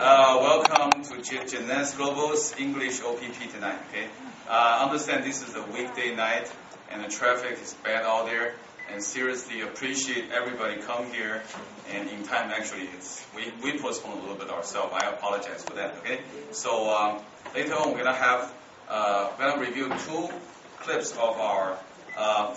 Welcome to Jeunesse Global's English OPP tonight. Okay, understand this is a weekday night and the traffic is bad out there. And seriously appreciate everybody come here. And in time, actually, we postponed a little bit ourselves. I apologize for that. Okay, so later on we're gonna review 2 clips of our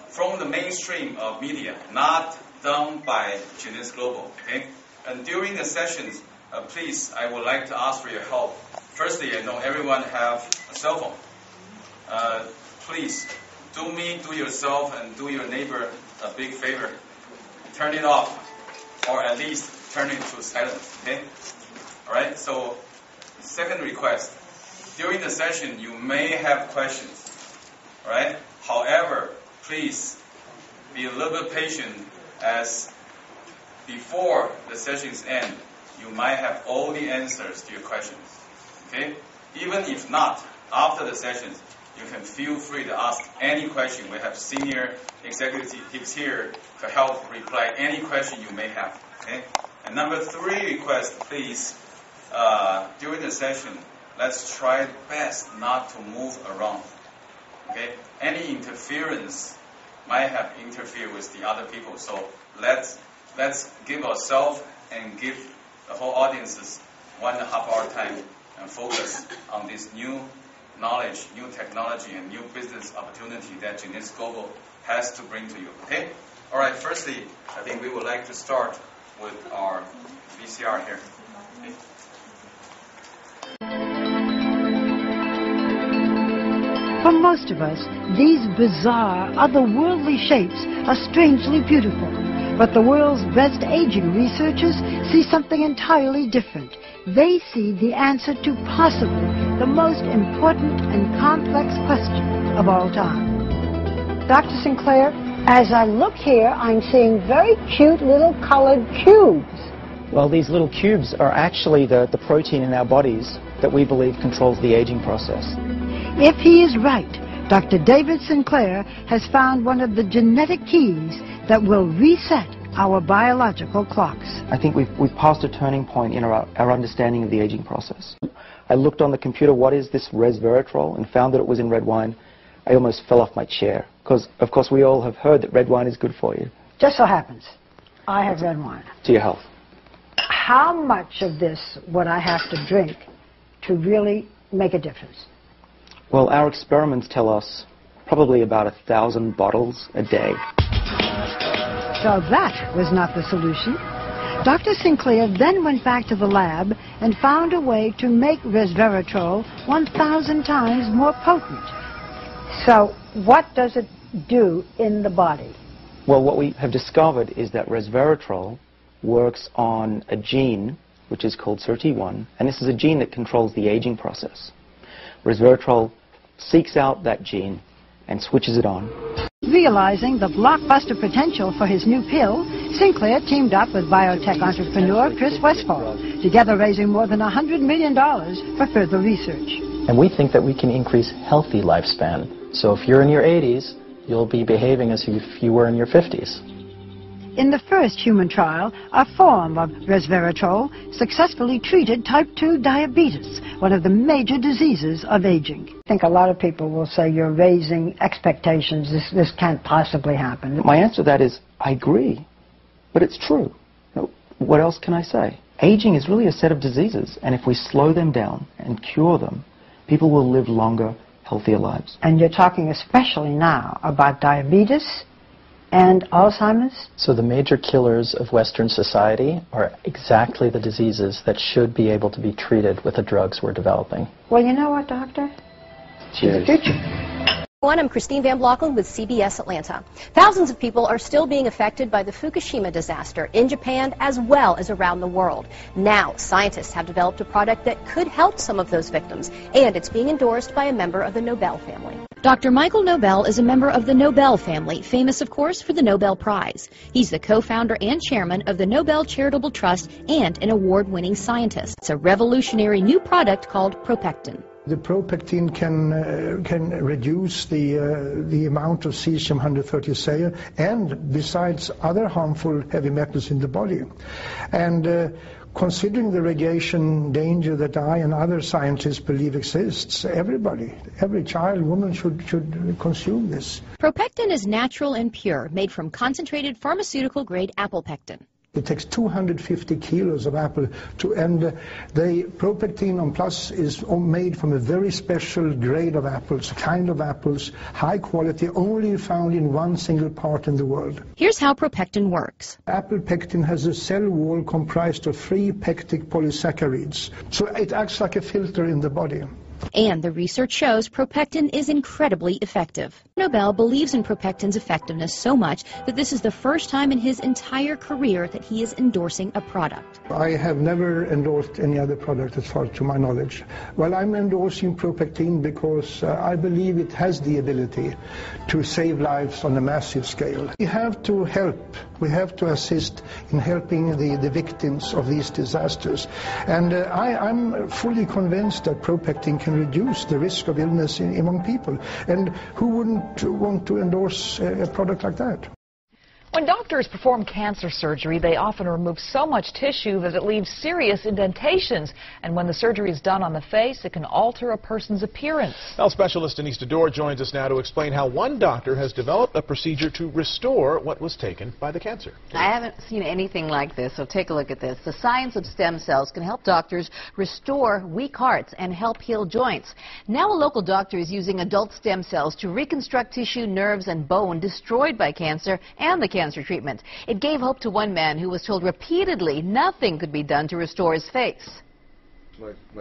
from the mainstream of media, not done by Jeunesse Global. Okay, and during the sessions. Please, I would like to ask for your help. Firstly, I know everyone have a cell phone. Please, do yourself and do your neighbor a big favor. Turn it off, or at least turn it to silent, okay? All right, so second request. During the session, you may have questions, all right? However, please be a little bit patient as before the sessions end, you might have all the answers to your questions. Okay? Even if not, after the sessions, you can feel free to ask any question. We have senior executives here to help reply any question you may have. Okay? And number 3 request, please, during the session, let's try best not to move around. Okay? Any interference might have interfered with the other people. So let's give ourselves and give the whole audiences 1.5 hour time and focus on this new knowledge, new technology, and new business opportunity that Jeunesse Global has to bring to you. Okay? All right, firstly, I think we would like to start with our VCR here. Okay. For most of us, these bizarre, otherworldly shapes are strangely beautiful. But the world's best aging researchers see something entirely different. They see the answer to possibly the most important and complex question of all time. Dr. Sinclair, as I look here, I'm seeing very cute little colored cubes. Well, these little cubes are actually the protein in our bodies that we believe controls the aging process. If he is right, Dr. David Sinclair has found one of the genetic keys that will reset our biological clocks. I think we've passed a turning point in our understanding of the aging process. I looked on the computer, what is this resveratrol, and found that it was in red wine. I almost fell off my chair, because of course we all have heard that red wine is good for you. Just so happens, I have red wine. To your health. How much of this would I have to drink to really make a difference? Well, our experiments tell us probably about 1,000 bottles a day. So that was not the solution. Dr. Sinclair then went back to the lab and found a way to make resveratrol 1,000 times more potent. So what does it do in the body? Well, what we have discovered is that resveratrol works on a gene which is called SIRT1, and this is a gene that controls the aging process. Resveratrol seeks out that gene and switches it on. Realizing the blockbuster potential for his new pill, Sinclair teamed up with biotech entrepreneur Chris Westphal, together raising more than $100 million for further research. And we think that we can increase healthy lifespan. So if you're in your 80s, you'll be behaving as if you were in your 50s. In the first human trial, a form of resveratrol successfully treated type 2 diabetes, one of the major diseases of aging. I think a lot of people will say you're raising expectations. This can't possibly happen. My answer to that is, I agree, but it's true. What else can I say? Aging is really a set of diseases, and if we slow them down and cure them, people will live longer, healthier lives. And you're talking especially now about diabetes and Alzheimer's? So the major killers of Western society are exactly the diseases that should be able to be treated with the drugs we're developing. Well, you know what, Doctor? Cheers. The future. I'm Christine Van Blocken with CBS Atlanta. Thousands of people are still being affected by the Fukushima disaster in Japan as well as around the world. Now, scientists have developed a product that could help some of those victims, and it's being endorsed by a member of the Nobel family. Dr. Michael Nobel is a member of the Nobel family, famous, of course, for the Nobel Prize. He's the co-founder and chairman of the Nobel Charitable Trust and an award-winning scientist. It's a revolutionary new product called Propectin. The propectin can reduce the amount of cesium-130 and besides other harmful heavy metals in the body. And considering the radiation danger that I and other scientists believe exists, everybody, every child, woman should consume this. Propectin is natural and pure, made from concentrated pharmaceutical-grade apple pectin. It takes 250 kilos of apple and the Propectin on Plus is made from a very special grade of apples, kind of apples, high quality, only found in one single part in the world. Here's how Propectin works. Apple pectin has a cell wall comprised of 3 pectic polysaccharides, so it acts like a filter in the body. And the research shows Propectin is incredibly effective. Nobel believes in Propectin's effectiveness so much that this is the first time in his entire career that he is endorsing a product. I have never endorsed any other product as far to my knowledge. Well, I'm endorsing Propectin because I believe it has the ability to save lives on a massive scale. We have to help, we have to assist in helping the victims of these disasters. And I'm fully convinced that Propectin can reduce the risk of illness among people. And who wouldn't want to endorse a product like that? When doctors perform cancer surgery, they often remove so much tissue that it leaves serious indentations. And when the surgery is done on the face, it can alter a person's appearance. Health specialist Denise DeDoor joins us now to explain how one doctor has developed a procedure to restore what was taken by the cancer. I haven't seen anything like this, so take a look at this. The science of stem cells can help doctors restore weak hearts and help heal joints. Now a local doctor is using adult stem cells to reconstruct tissue, nerves, and bone destroyed by cancer and the cancer treatment. It gave hope to one man who was told repeatedly nothing could be done to restore his face.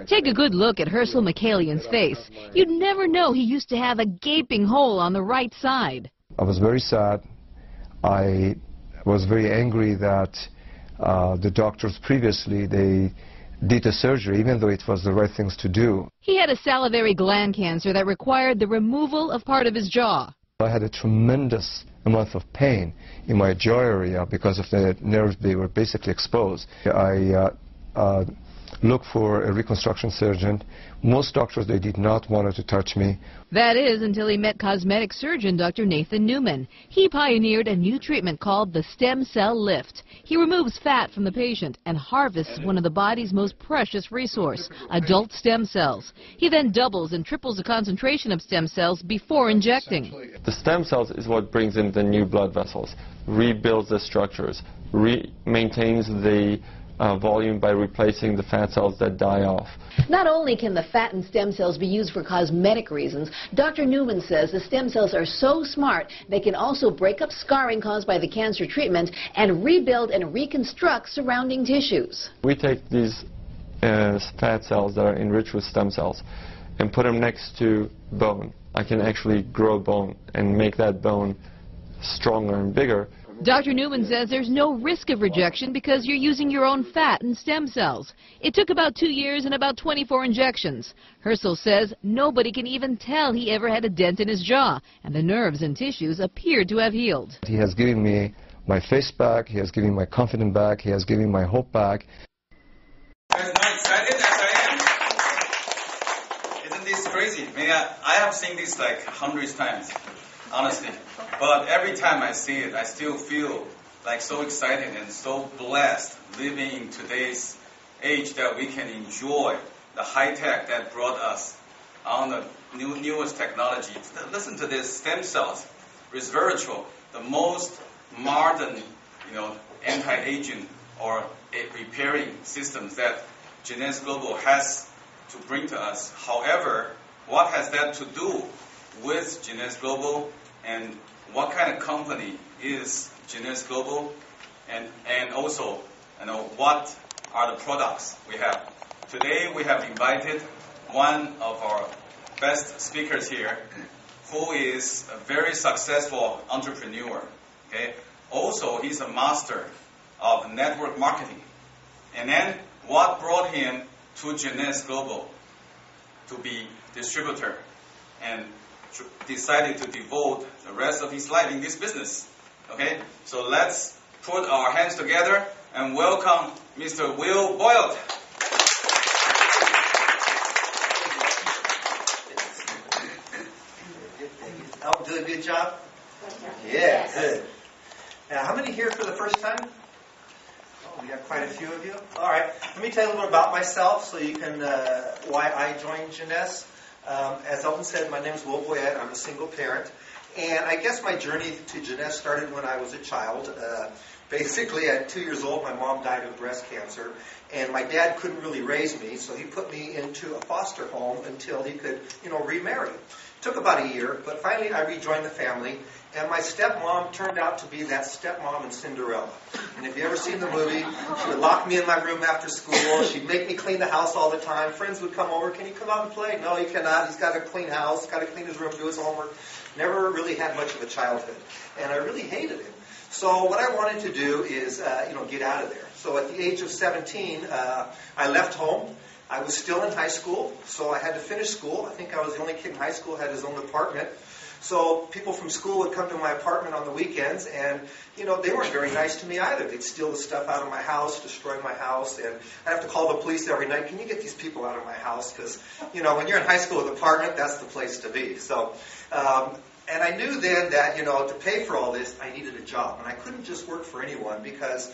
Take a good look at Herschel Michaelian's face. You'd never know he used to have a gaping hole on the right side. I was very sad. I was very angry that the doctors previously, they did the surgery, even though it was the right things to do. He had a salivary gland cancer that required the removal of part of his jaw. I had a tremendous amount of pain in my jaw area because of the nerves. They were basically exposed. I looked for a reconstruction surgeon. Most doctors, they did not want to touch me. That is until he met cosmetic surgeon Dr. Nathan Newman. He pioneered a new treatment called the stem cell lift. He removes fat from the patient and harvests one of the body's most precious resource, adult stem cells. He then doubles and triples the concentration of stem cells before injecting. The stem cells is what brings in the new blood vessels, rebuilds the structures, maintains the volume by replacing the fat cells that die off. Not only can the fat and stem cells be used for cosmetic reasons, Dr. Newman says the stem cells are so smart they can also break up scarring caused by the cancer treatment and rebuild and reconstruct surrounding tissues. We take these fat cells that are enriched with stem cells and put them next to bone. I can actually grow bone and make that bone stronger and bigger. Dr. Newman says there's no risk of rejection because you're using your own fat and stem cells. It took about 2 years and about 24 injections. Herschel says nobody can even tell he ever had a dent in his jaw, and the nerves and tissues appeared to have healed. He has given me my face back, he has given me my confidence back, he has given me my hope back. Guys, not excited as I am? Isn't this crazy? I mean, I have seen this like hundreds of times, honestly. But every time I see it, I still feel like so excited and so blessed living in today's age that we can enjoy the high tech that brought us on the newest technology. Listen to this, stem cells, resveratrol, the most modern, anti-aging or repairing systems that Jeunesse Global has to bring to us. However, what has that to do with Jeunesse Global, and what kind of company is Jeunesse Global, and also, what are the products we have? Today we have invited one of our best speakers here, who is a very successful entrepreneur. Okay, also he's a master of network marketing. And then what brought him to Jeunesse Global to be distributor, and decided to devote the rest of his life in this business. Okay, so let's put our hands together and welcome Mr. Will Boyle. I'm doing a good job? Yeah, good. Now, how many here for the first time? Oh, We got quite a few of you. All right. Let me tell you a little bit about myself so you can, why I joined Jeunesse. As Elton said, my name is Will Boyette. I'm a single parent. And I guess my journey to Jeunesse started when I was a child. Basically, at 2 years old, my mom died of breast cancer. And my dad couldn't really raise me, so he put me into a foster home until he could, remarry. Took about a year, but finally I rejoined the family. And my stepmom turned out to be that stepmom in Cinderella. And if you ever seen the movie, she would lock me in my room after school. She'd make me clean the house all the time. Friends would come over. Can you come out and play? No, he cannot. He's got to clean house, got to clean his room, do his homework. Never really had much of a childhood. And I really hated it. So what I wanted to do is, get out of there. So at the age of 17, I left home. I was still in high school, so I had to finish school. I think I was the only kid in high school who had his own apartment. So people from school would come to my apartment on the weekends, and, they weren't very nice to me either. They'd steal the stuff out of my house, destroy my house, and I'd have to call the police every night. Can you get these people out of my house? Because, when you're in high school with an apartment, that's the place to be. So, and I knew then that, to pay for all this, I needed a job. And I couldn't just work for anyone because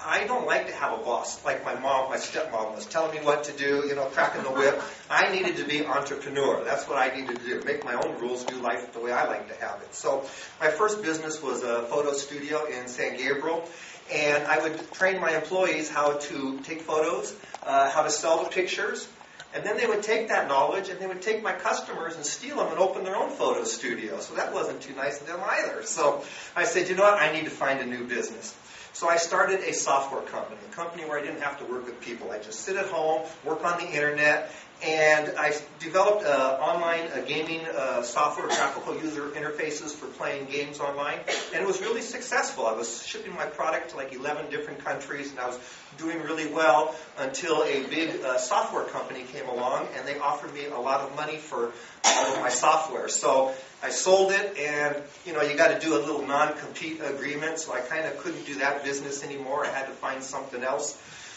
I don't like to have a boss like my stepmom was telling me what to do, cracking the whip. I needed to be entrepreneur. That's what I needed to do, make my own rules, do life the way I like to have it. So my first business was a photo studio in San Gabriel, and I would train my employees how to take photos, how to sell the pictures, and then they would take that knowledge and they would take my customers and steal them and open their own photo studio. So that wasn't too nice of them either. So I said, I need to find a new business. So I started a software company, a company where I didn't have to work with people. I just sit at home, work on the internet, and I developed online gaming software, graphical user interfaces for playing games online, and it was really successful. I was shipping my product to like 11 different countries, and I was doing really well until a big software company came along, and they offered me a lot of money for all of my software. So I sold it, and you got to do a little non-compete agreement, so I kind of couldn't do that business anymore. I had to find something else.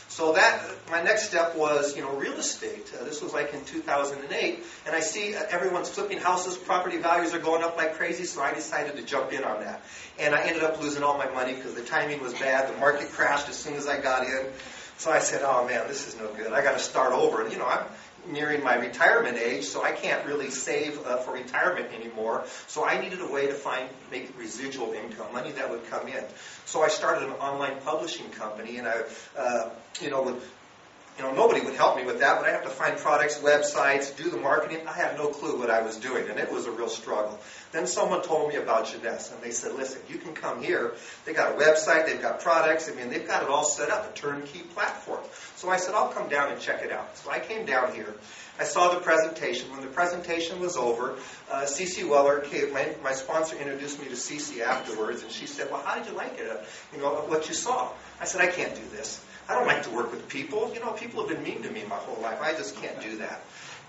So my next step was, real estate. This was like in 2008, and I see everyone's flipping houses, property values are going up like crazy, so I decided to jump in on that. And I ended up losing all my money because the timing was bad. The market crashed as soon as I got in. So I said, oh man, this is no good. I got to start over. And I'm nearing my retirement age, so I can't really save for retirement anymore. So I needed a way to make residual income, money that would come in. So I started an online publishing company, and I, nobody would help me with that, but I have to find products, websites, do the marketing. I had no clue what I was doing, and it was a real struggle. Then someone told me about Jeunesse, and they said, listen, you can come here. They got a website, they've got products. they've got it all set up, a turnkey platform. So I said, I'll come down and check it out. So I came down here. I saw the presentation. When the presentation was over, Cece Weller, my sponsor, introduced me to Cece afterwards, and she said, well, how did you like it, what you saw? I said, I can't do this. I don't like to work with people. People have been mean to me my whole life. I just can't do that.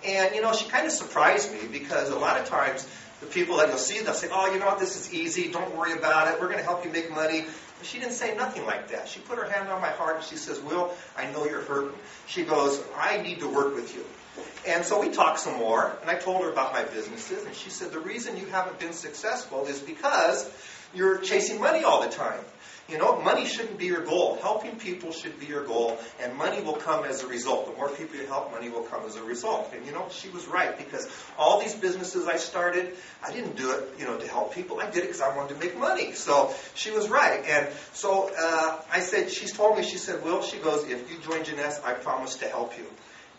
And, she kind of surprised me because a lot of times the people that you'll see, they'll say, oh, this is easy. Don't worry about it. We're going to help you make money. But she didn't say nothing like that. She put her hand on my heart and she says, Will, I know you're hurting. She goes, I need to work with you. And so we talked some more, and I told her about my businesses, and she said, the reason you haven't been successful is because you're chasing money all the time. Money shouldn't be your goal. Helping people should be your goal, and money will come as a result. The more people you help, money will come as a result. And, she was right, because all these businesses I started, I didn't do it, to help people. I did it because I wanted to make money. So she was right. And so I said, she's told me, she said, Will, she goes, if you join Jeunesse, I promise to help you.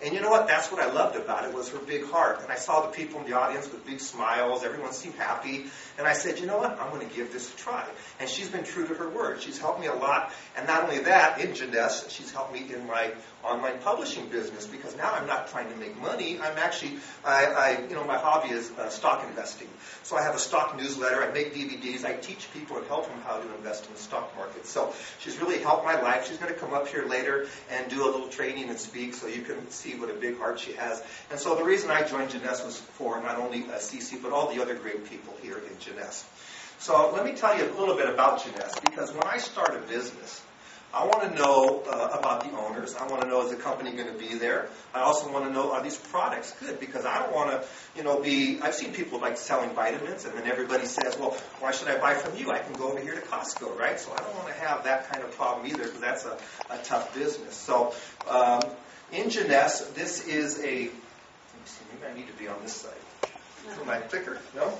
And you know what? That's what I loved about it, was her big heart. And I saw the people in the audience with big smiles. Everyone seemed happy. And I said, you know what? I'm going to give this a try. And she's been true to her word. She's helped me a lot. And not only that, in Jeunesse, she's helped me in my online publishing business, because now I'm not trying to make money. I'm actually, my hobby is stock investing. So I have a stock newsletter. I make DVDs. I teach people and help them how to invest in the stock market. So she's really helped my life. She's going to come up here later and do a little training and speak so you can see what a big heart she has. And so the reason I joined Jeunesse was for not only Cece, but all the other great people here in Jeunesse. So let me tell you a little bit about Jeunesse, because when I start a business, I want to know about the owners. I want to know, is the company going to be there? I also want to know, are these products good? Because I don't want to, I've seen people like selling vitamins, and then everybody says, well, why should I buy from you? I can go over here to Costco, right? So I don't want to have that kind of problem either, because that's a tough business. So in Jeunesse, this is a, let me see, maybe I need to be on this side. For my clicker, no?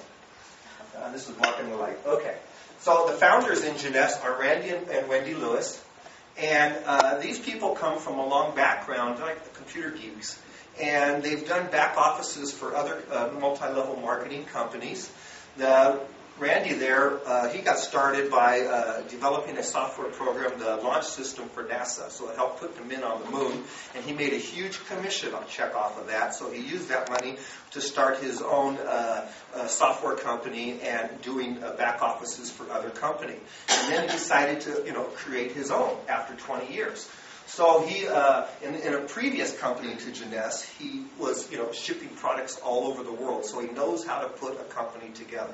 This is blocking the light. Okay. So the founders in Jeunesse are Randy and Wendy Lewis. And these people come from a long background, like the computer geeks. And they've done back offices for other multi-level marketing companies. Randy there, he got started by developing a software program, the launch system for NASA. So it helped put the men on the moon. And he made a huge commission check off of that. So he used that money to start his own software company and doing back offices for other companies. And then he decided to, create his own after 20 years. So he, in a previous company to Jeunesse, he was, shipping products all over the world. So he knows how to put a company together.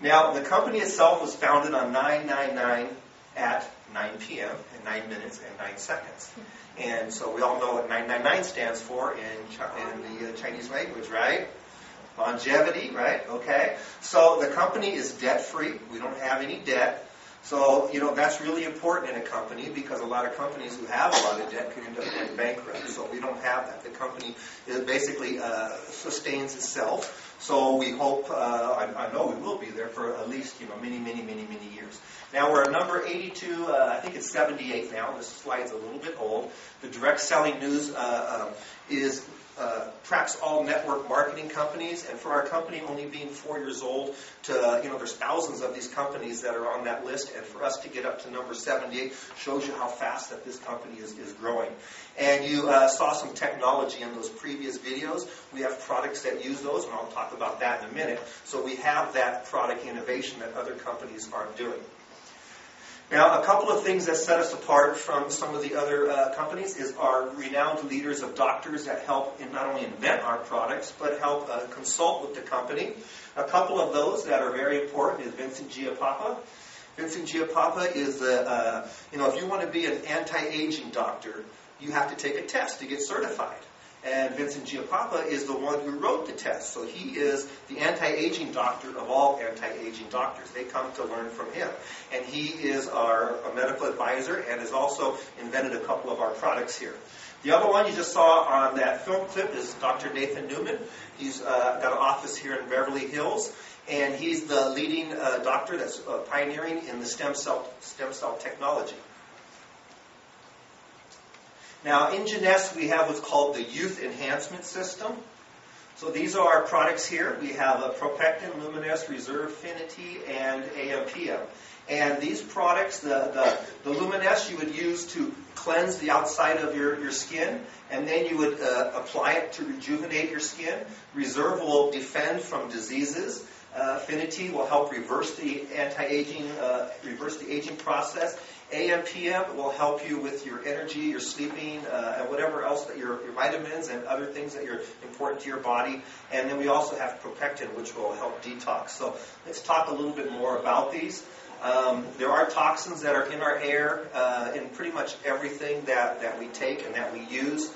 Now, the company itself was founded on 9/9/9 at 9 p.m. and 9 minutes and 9 seconds. And so we all know what 999 stands for in the Chinese language, right? Longevity, right? Okay. So the company is debt-free. We don't have any debt. So, that's really important in a company, because a lot of companies who have a lot of debt could end up going bankrupt. So we don't have that. The company basically sustains itself. So we hope, I know we will be there for at least, many, many, many, many years. Now we're at number 82, I think it's 78 now. This slide's a little bit old. The direct selling news tracks all network marketing companies, and for our company only being 4 years old, there's thousands of these companies that are on that list, and for us to get up to number 78 shows you how fast that this company is growing. And you saw some technology in those previous videos. We have products that use those, and I'll talk about that in a minute. So we have that product innovation that other companies aren't doing. Now, a couple of things that set us apart from some of the other companies is our renowned leaders of doctors that help not only invent our products, but help consult with the company. A couple of those that are very important is Vincent Giapapa. Vincent Giapapa is, if you want to be an anti-aging doctor, you have to take a test to get certified. And Vincent Giapapa is the one who wrote the test. So he is the anti-aging doctor of all anti-aging doctors. They come to learn from him. And he is our medical advisor and has also invented a couple of our products here. The other one you just saw on that film clip is Dr. Nathan Newman. He's got an office here in Beverly Hills. And he's the leading doctor that's pioneering in the stem cell technology. Now, in Jeunesse, we have what's called the Youth Enhancement System. So these are our products here. We have a Propectin, Luminesse, Reserve-Finity, and AMPM. And these products, the Luminesse you would use to cleanse the outside of your skin, and then you would apply it to rejuvenate your skin. Reserve will defend from diseases. Affinity will help reverse the aging process. AMPM will help you with your energy, your sleeping, and whatever else that your vitamins and other things that are important to your body. And then we also have Propectin, which will help detox. So let's talk a little bit more about these. There are toxins that are in our air, in pretty much everything that we take and that we use.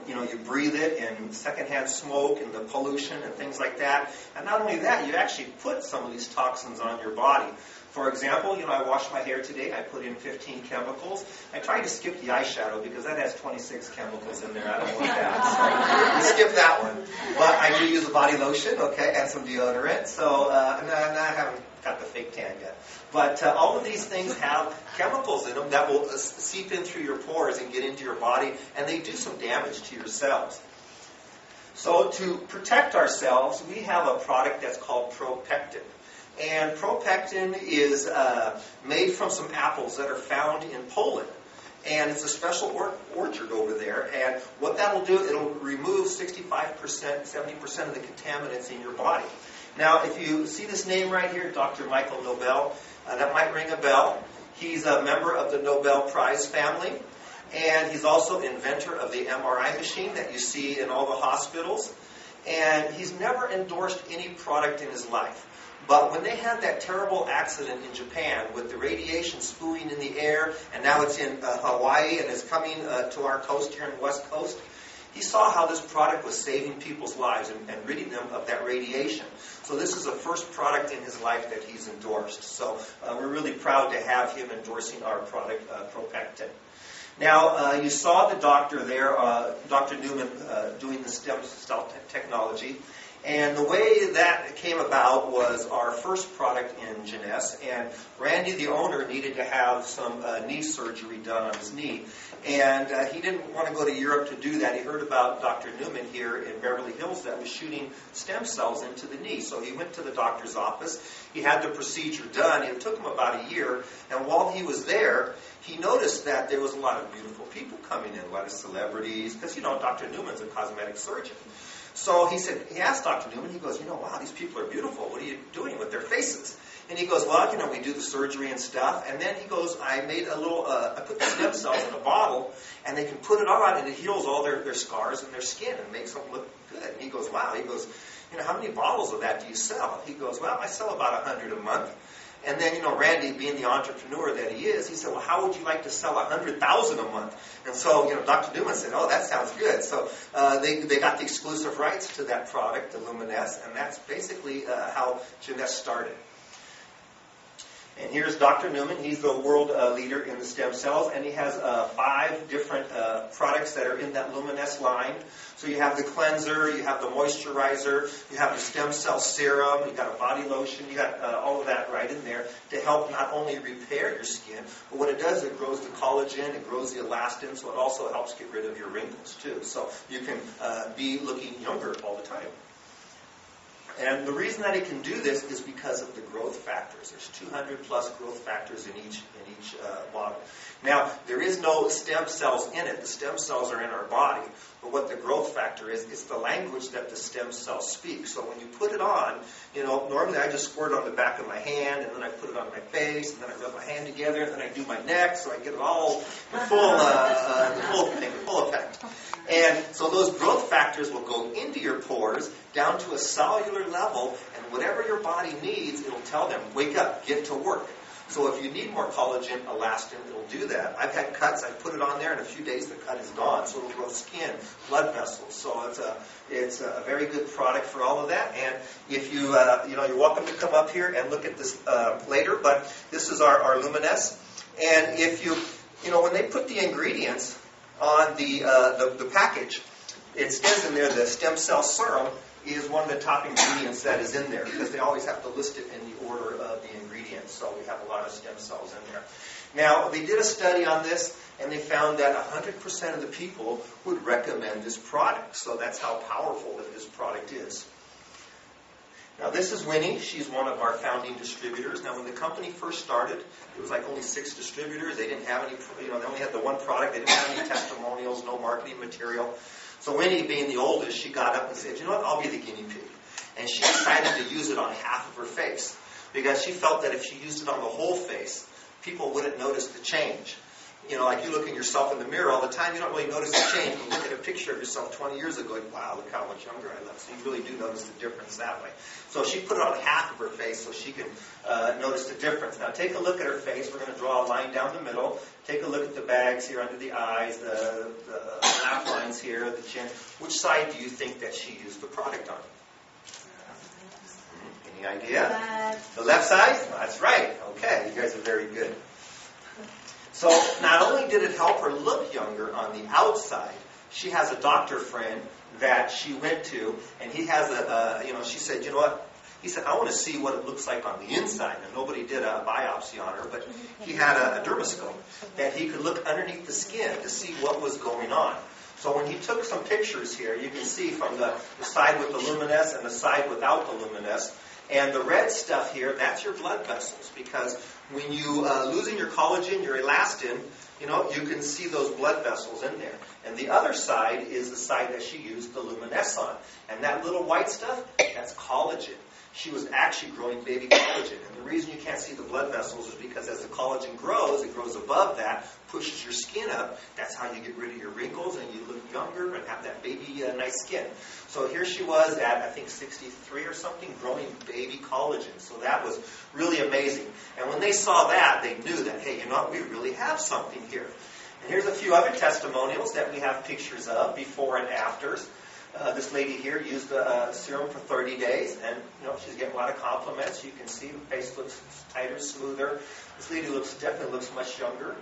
You breathe it in secondhand smoke and the pollution and things like that. And not only that, you actually put some of these toxins on your body. For example, I washed my hair today. I put in 15 chemicals. I tried to skip the eyeshadow because that has 26 chemicals in there. I don't want that. So skip that one. But I do use a body lotion, okay, and some deodorant. So and I haven't got the fake tan yet. But all of these things have chemicals in them that will seep in through your pores and get into your body, and they do some damage to your cells. So to protect ourselves, we have a product that's called Propectin. And Propectin is made from some apples that are found in Poland. And it's a special orchard over there. And what that will do, it'll remove 65%, 70% of the contaminants in your body. Now, if you see this name right here, Dr. Michael Nobel, that might ring a bell. He's a member of the Nobel Prize family. And he's also inventor of the MRI machine that you see in all the hospitals. And he's never endorsed any product in his life. But when they had that terrible accident in Japan with the radiation spewing in the air, and now it's in Hawaii and is coming to our coast here on the West Coast, he saw how this product was saving people's lives and ridding them of that radiation. So this is the first product in his life that he's endorsed. So we're really proud to have him endorsing our product, Propectin. Now, you saw the doctor there, Dr. Newman, doing the stem cell technology. And the way that came about was our first product in Jeunesse, and Randy, the owner, needed to have some knee surgery done on his knee. And he didn't want to go to Europe to do that. He heard about Dr. Newman here in Beverly Hills that was shooting stem cells into the knee. So he went to the doctor's office. He had the procedure done. It took him about a year. And while he was there, he noticed that there was a lot of beautiful people coming in, a lot of celebrities, because, Dr. Newman's a cosmetic surgeon. So he asked Dr. Newman, he goes, wow, these people are beautiful. What are you doing with their faces? And he goes, well, we do the surgery and stuff. And then he goes, I made I put the stem cells in a bottle, and they can put it on, and it heals all their scars and their skin and makes them look good. And he goes, wow. He goes, how many bottles of that do you sell? He goes, well, I sell about 100 a month. And then, Randy, being the entrepreneur that he is, he said, well, how would you like to sell 100,000 a month? And so, Dr. Newman said, oh, that sounds good. So they got the exclusive rights to that product, the Luminesse, and that's basically how Jeunesse started. And here's Dr. Newman. He's the world leader in the stem cells, and he has 5 different products that are in that Luminesse line. So you have the cleanser, you have the moisturizer, you have the stem cell serum, you got a body lotion, you got all of that right in there to help not only repair your skin, but what it does, it grows the collagen, it grows the elastin, so it also helps get rid of your wrinkles too. So you can be looking younger all the time. And the reason that it can do this is because of the growth factors. There's 200 plus growth factors in each bottle. Now, there is no stem cells in it. The stem cells are in our body. But what the growth factor is, it's the language that the stem cells speak. So when you put it on, normally I just squirt it on the back of my hand, and then I put it on my face, and then I rub my hand together, and then I do my neck, so I get it all the full effect. And so those growth factors will go into your pores down to a cellular level, and whatever your body needs, it'll tell them, wake up, get to work. So if you need more collagen, elastin, it'll do that. I've had cuts, I put it on there, in a few days the cut is gone. So it'll grow skin, blood vessels. So it's a very good product for all of that. And if you're welcome to come up here and look at this later, but this is our Luminesse. And if when they put the ingredients on the package, it says in there the stem cell serum is one of the top ingredients that is in there, because they always have to list it in the order of the ingredients. So we have a lot of stem cells in there. Now, they did a study on this, and they found that 100% of the people would recommend this product. So that's how powerful that this product is. Now, this is Winnie. She's one of our founding distributors. Now, when the company first started, it was like only 6 distributors. They didn't have any, they only had the one product. They didn't have any testimonials, no marketing material. So Winnie, being the oldest, she got up and said, I'll be the guinea pig. And she decided to use it on half of her face, because she felt that if she used it on the whole face, people wouldn't notice the change. Like you look at yourself in the mirror all the time, you don't really notice the change. You look at a picture of yourself 20 years ago, like, wow, look how much younger I look. So you really do notice the difference that way. So she put it on half of her face so she can notice the difference. Now take a look at her face. We're going to draw a line down the middle. Take a look at the bags here under the eyes, the laugh lines here, the chin. Which side do you think that she used the product on? Any idea? The left side? That's right. Okay, you guys are very good. So not only did it help her look younger on the outside, she has a doctor friend that she went to, and he has she said, he said, I want to see what it looks like on the inside. And nobody did a biopsy on her, but he had a dermoscope that he could look underneath the skin to see what was going on. So when he took some pictures here, you can see from the side with the Luminesse and the side without the Luminesse. And the red stuff here, that's your blood vessels, because when you losing your collagen, your elastin, you can see those blood vessels in there. And the other side is the side that she used the luminescence on. And that little white stuff, that's collagen. She was actually growing baby collagen. And the reason you can't see the blood vessels is because as the collagen grows, it grows above that, pushes your skin up. That's how you get rid of your wrinkles and you look younger and have that baby nice skin. So here she was at, I think, 63 or something, growing baby collagen. So that was really amazing. And when they saw that, they knew that, hey, you know what, we really have something here. And here's a few other testimonials that we have pictures of, before and afters. This lady here used a serum for 30 days, and she's getting a lot of compliments. You can see the face looks tighter, smoother. This lady definitely looks much younger.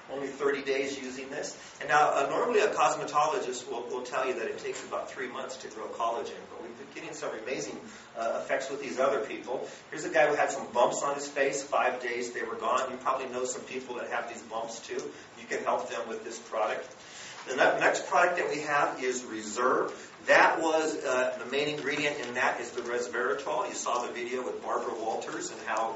Only 30 days using this. And now, normally a cosmetologist will tell you that it takes about 3 months to grow collagen, but we've been getting some amazing effects with these other people. Here's a guy who had some bumps on his face. 5 days, they were gone. You probably know some people that have these bumps too. You can help them with this product. The next product that we have is Reserve. That was the main ingredient in that is the resveratrol. You saw the video with Barbara Walters and how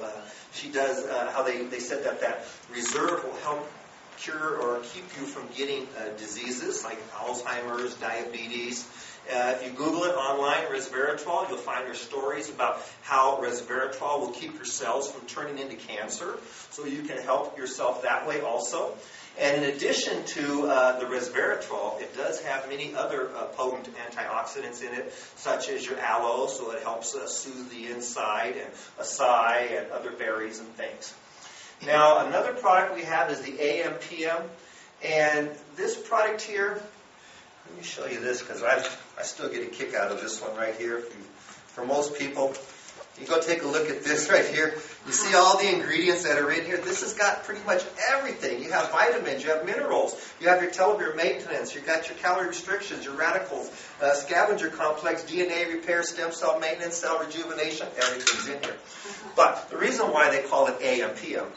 she does, how they said that Reserve will help cure or keep you from getting diseases like Alzheimer's, diabetes. If you Google it online, resveratrol, you'll find their stories about how resveratrol will keep your cells from turning into cancer. So you can help yourself that way also. And in addition to the resveratrol, it does have many other potent antioxidants in it, such as your aloe, so it helps soothe the inside, and acai, and other berries and things. Now, another product we have is the AM/PM, and this product here, let me show you this because I still get a kick out of this one right here. For most people, you go take a look at this right here. You see all the ingredients that are in here. This has got pretty much everything. You have vitamins, you have minerals, you have your telomere maintenance, you've got your calorie restrictions, your radicals, scavenger complex, DNA repair, stem cell maintenance, cell rejuvenation. Everything's in here. But the reason why they call it AM/PM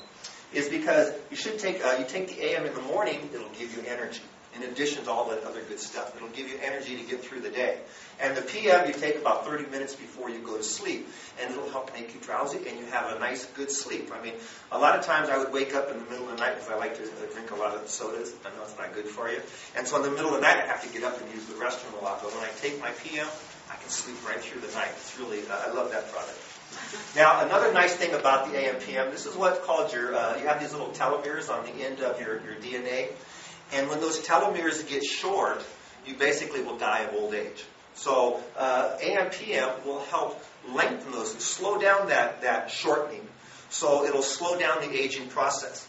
is because you take the AM in the morning, it'll give you energy. In addition to all that other good stuff. It'll give you energy to get through the day. And the PM you take about 30 minutes before you go to sleep. And it'll help make you drowsy and you have a nice, good sleep. I mean, a lot of times I would wake up in the middle of the night because I like to drink a lot of sodas. I know it's not good for you. And so in the middle of the night I have to get up and use the restroom a lot. But when I take my PM, I can sleep right through the night. It's really, I love that product. Now, another nice thing about the AM/PM, this is what's called you have these little telomeres on the end of your DNA. And when those telomeres get short, you basically will die of old age. So AM/PM will help lengthen those and slow down that shortening. So it'll slow down the aging process.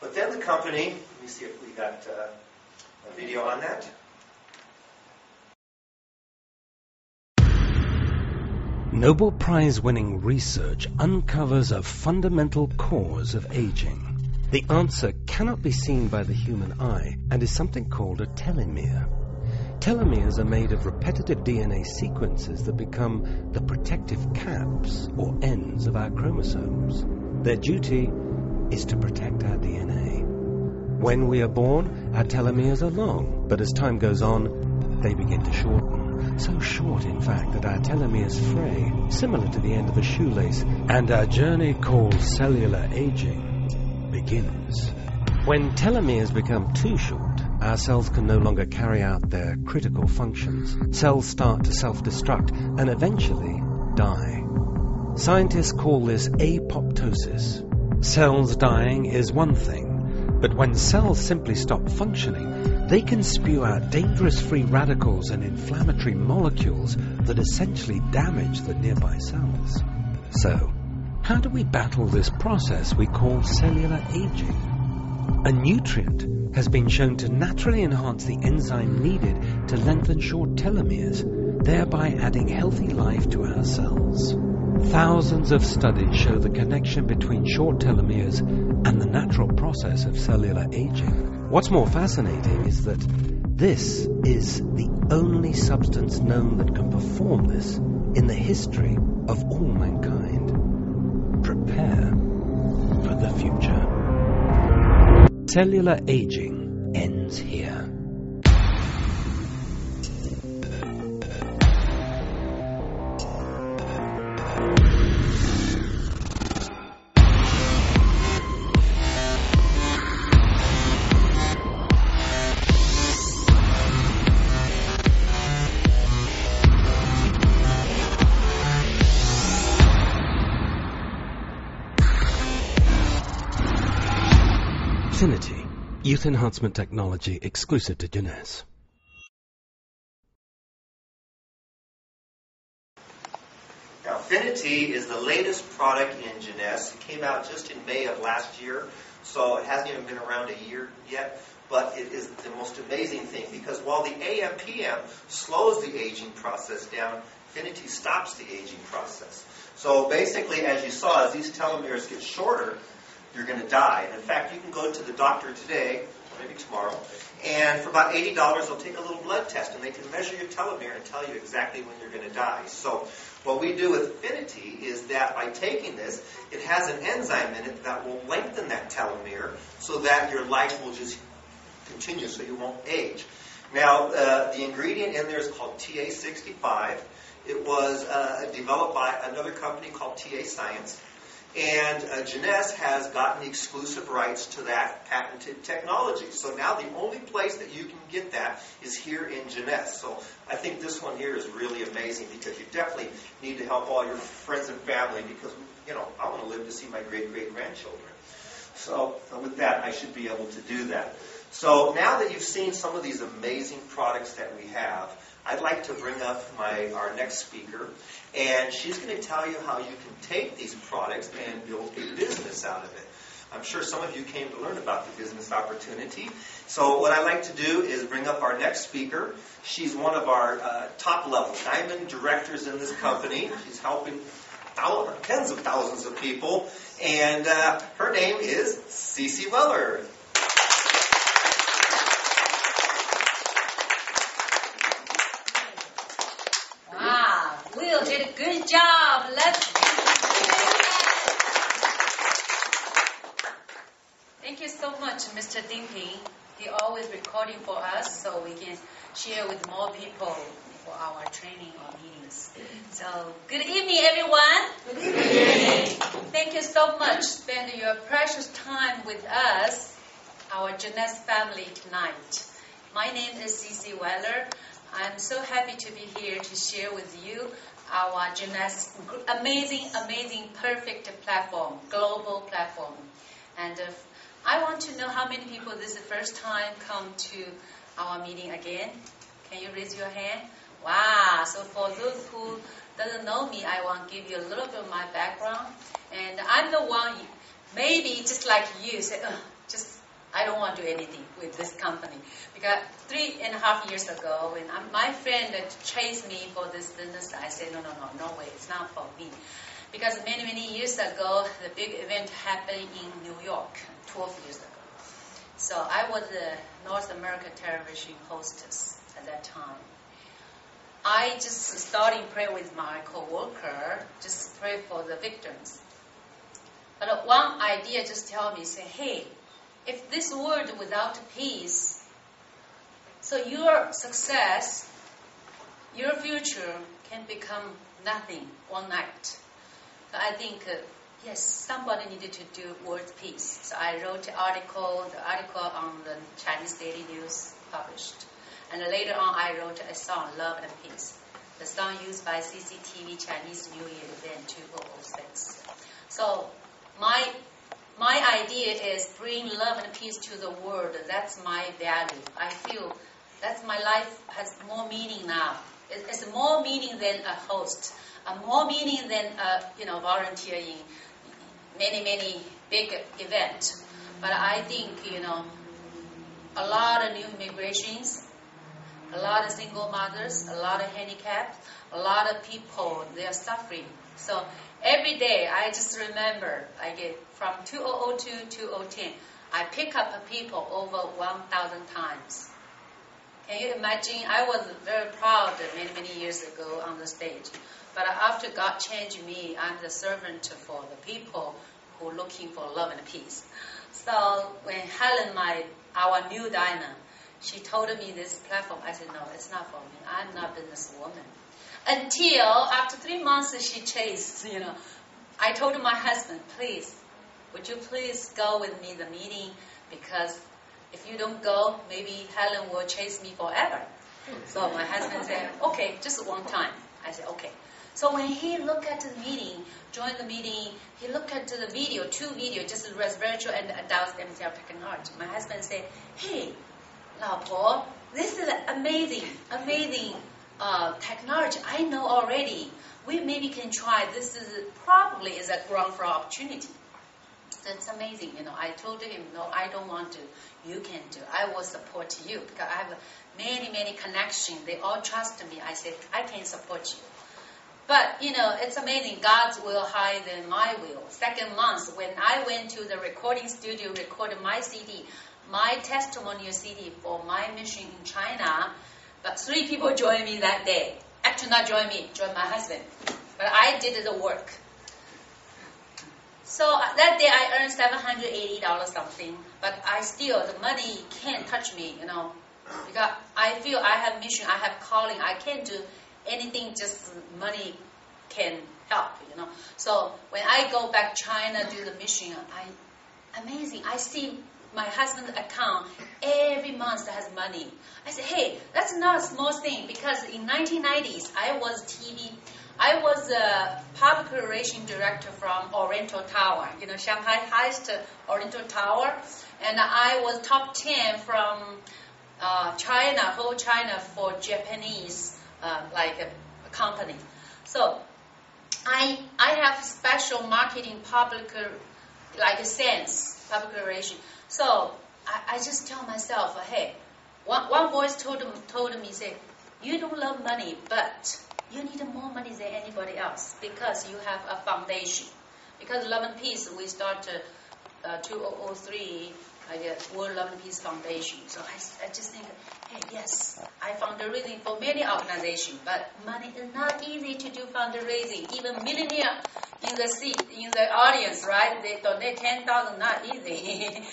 But then the company, let me see if we got a video on that. Nobel Prize-winning research uncovers a fundamental cause of aging. The answer cannot be seen by the human eye and is something called a telomere. Telomeres are made of repetitive DNA sequences that become the protective caps or ends of our chromosomes. Their duty is to protect our DNA. When we are born, our telomeres are long, but as time goes on, they begin to shorten. So short, in fact, that our telomeres fray, similar to the end of a shoelace, and our journey called cellular aging begins. When telomeres become too short, our cells can no longer carry out their critical functions. Cells start to self-destruct and eventually die. Scientists call this apoptosis. Cells dying is one thing, but when cells simply stop functioning, they can spew out dangerous free radicals and inflammatory molecules that essentially damage the nearby cells. So, how do we battle this process we call cellular aging? A nutrient has been shown to naturally enhance the enzyme needed to lengthen short telomeres, thereby adding healthy life to our cells. Thousands of studies show the connection between short telomeres and the natural process of cellular aging. What's more fascinating is that this is the only substance known that can perform this in the history of all mankind. Prepare for the future. Cellular aging ends here. Youth enhancement technology exclusive to Jeunesse. Now, Affinity is the latest product in Jeunesse. It came out just in May of last year, so it hasn't even been around a year yet. But it is the most amazing thing, because while the AM/PM slows the aging process down, Affinity stops the aging process. So basically, as you saw, as these telomeres get shorter, you're going to die. And in fact, you can go to the doctor today, maybe tomorrow, and for about $80, they'll take a little blood test, and they can measure your telomere and tell you exactly when you're going to die. So what we do with Affinity is that by taking this, it has an enzyme in it that will lengthen that telomere so that your life will just continue, so you won't age. Now, the ingredient in there is called TA65. It was developed by another company called TA Science. And Jeunesse has gotten the exclusive rights to that patented technology. So now the only place that you can get that is here in Jeunesse. So I think this one here is really amazing, because you definitely need to help all your friends and family, because, I want to live to see my great-great-grandchildren. So with that, I should be able to do that. So now that you've seen some of these amazing products that we have, I'd like to bring up our next speaker, and she's going to tell you how you can take these products and build a business out of it. I'm sure some of you came to learn about the business opportunity. So what I'd like to do is bring up our next speaker. She's one of our top-level diamond directors in this company. She's helping tens of thousands of people, and her name is Cece Weller. Will did a good job. Let's Thank you so much, Mr. Dimping. He always recording for us so we can share with more people for our training or meetings. So, good evening, everyone. Good evening. Thank you so much. Spend your precious time with us, our Jeunesse family tonight. My name is Cece Weller. I'm so happy to be here to share with you our Jeunesse amazing, perfect platform, global platform. And I want to know how many people this is the first time come to our meeting again. Can you raise your hand? Wow, so for those who doesn't know me, I want to give you a little bit of my background. And I'm the one, maybe just like you, say, I don't want to do anything with this company. Because 3.5 years ago, when my friend chased me for this business, I said, no way, it's not for me. Because many years ago, the big event happened in New York, 12 years ago. So I was the North America television hostess at that time. I just started praying with my co-worker, just pray for the victims. But one idea just tell me, say, hey, if this world without peace, so your success, your future can become nothing one night. So I think, yes, somebody needed to do world peace. So I wrote the article on the Chinese Daily News published. And later on, I wrote a song, Love and Peace. The song used by CCTV Chinese New Year event 2006. So my idea is bring love and peace to the world. That's my value. I feel that my life has more meaning now. It's more meaning than a host, more meaning than volunteer in many big events. But I think a lot of new immigrations, a lot of single mothers, a lot of handicapped, a lot of people, they are suffering. So every day, I just remember, I get from 2002 to 2010, I pick up people over 1,000 times. Can you imagine? I was very proud many years ago on the stage. But after God changed me, I'm the servant for the people who are looking for love and peace. So when Helen, our new Dinah, she told me this platform, I said, no, it's not for me. I'm not a businesswoman. Until after 3 months, she chased, I told my husband, please, would you please go with me the meeting? Because if you don't go, maybe Helen will chase me forever. So my husband said, okay, just one time. I said, okay. So when he looked at the meeting, joined the meeting, he looked at the video, 2 videos, just resveratrol and adult stem cell technology. My husband said, hey, 老婆, this is amazing technology. I know already. We maybe can try. This is probably is a ground for opportunity. That's amazing. I told him, no, I don't want to. You can do. I will support you because I have many connections. They all trust me. I said, I can support you. But, it's amazing. God's will higher than my will. Second month, when I went to the recording studio, recorded my CD, my testimonial CD for my mission in China, but 3 people joined me that day. Actually, not join me, join my husband. But I did the work. So that day I earned $780 something, but the money can't touch me, because I feel I have mission, I have calling, I can't do anything, just money can help, So when I go back China, do the mission, amazing. I see my husband's account every month has money. I said, hey, that's not a small thing, because in 1990s, I was a public relations director from Oriental Tower, Shanghai highest Oriental Tower, and I was top 10 from China, whole China for Japanese a company. So I have special marketing public sense, public relations. So I just tell myself, hey, one voice told me, say, you don't love money, but you need more money than anybody else because you have a foundation. Because Love and Peace, we started 2003, World Love and Peace Foundation. So I just think, hey, yes, I fundraising for many organizations, but money is not easy to do fundraising. Even millionaire in the audience, right? They donate 10,000, not easy.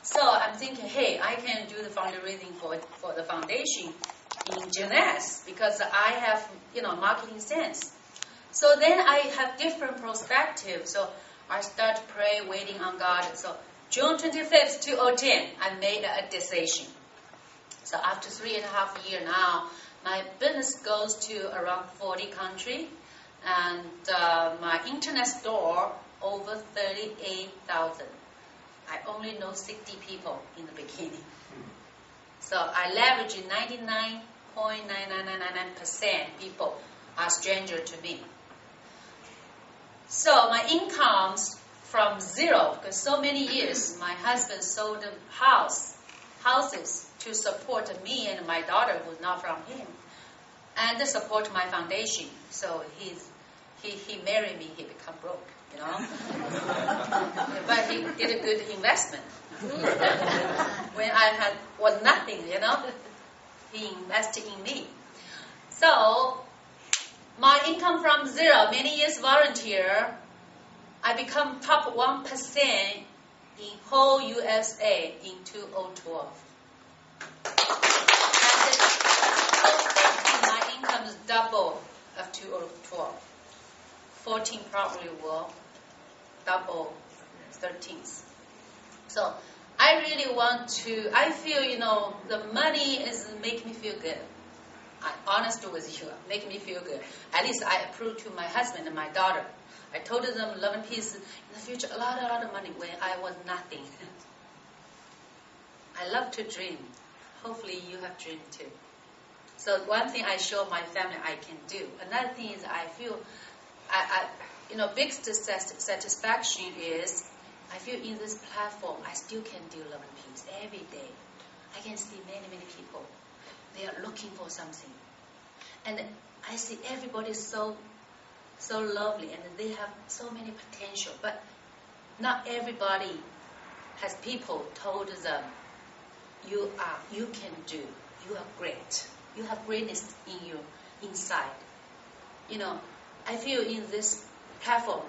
So I'm thinking, hey, I can do the fundraising for the foundation in Jeunesse because I have, marketing sense. So then I have different perspective. So I start pray, waiting on God. So June 25th, 2010, I made a decision. So after 3.5 years now, my business goes to around 40 countries, and my internet store over 38,000. I only know 60 people in the beginning. So I leverage 99.9999% people are stranger to me. So my incomes from zero, because so many years my husband sold houses to support me and my daughter who's not from him, and to support my foundation. So he married me, he become broke, but he did a good investment. When I was nothing, he invested in me. So my income from zero, many years volunteer, I become top 1% in whole USA in 2012. And my income is double of 2012. 14 probably will double 13th. So I really I feel, the money is make me feel good. I'm honest with you, make me feel good. At least I approve to my husband and my daughter. I told them Love and Peace in the future, a lot of money when I was nothing. I love to dream. Hopefully you have dreamed too. So one thing I show my family I can do. Another thing is I feel, big satisfaction is I feel in this platform I still can do Love and Peace every day. I can see many people. They are looking for something. And I see everybody is so lovely and they have so many potential. But not everybody has people told them, you can do, you are great. You have greatness in you, inside. I feel in this platform,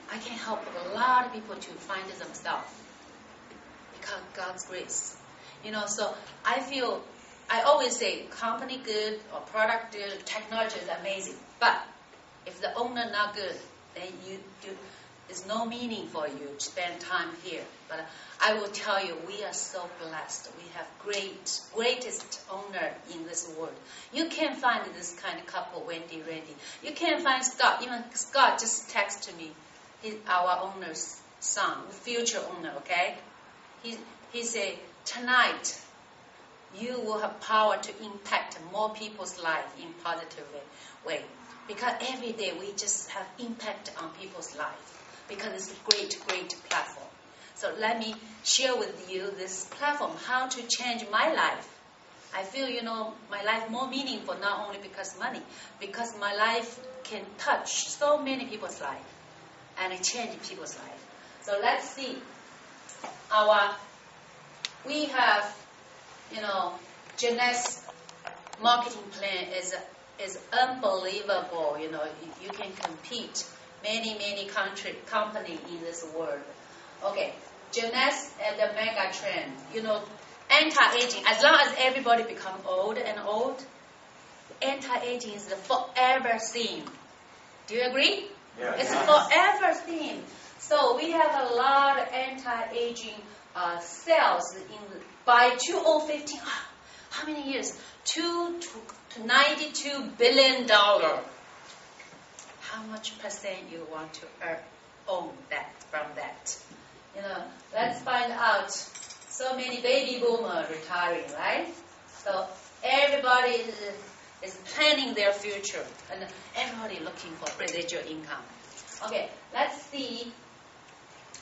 I can help a lot of people to find themselves because God's grace. So I feel, I always say, company good or product good, technology is amazing. But if the owner not good, then It's no meaning for you to spend time here. But I will tell you, we are so blessed. We have greatest owner in this world. You can't find this kind of couple, Wendy, Randy. You can't find Scott. Even Scott just texted me. He's our owner's son, future owner, okay? He said, tonight, you will have power to impact more people's life in positive way. Because every day we just have impact on people's life. Because it's a great platform. So let me share with you this platform, how to change my life. I feel, my life more meaningful, not only because money, because my life can touch so many people's life and change people's life. So let's see. We have, Jeunesse marketing plan is unbelievable. You can compete many company in this world. Okay, Jeunesse and the mega trend. Anti-aging. As long as everybody become old, anti-aging is the forever theme. Do you agree? Yeah. It's a forever theme. So we have a lot of anti-aging sales by 2015. How many years? $2 to $92 billion. How much percent you want to own that from that? Let's find out. So many baby boomers retiring, right? So everybody is planning their future, and everybody looking for residual income. Okay, let's see.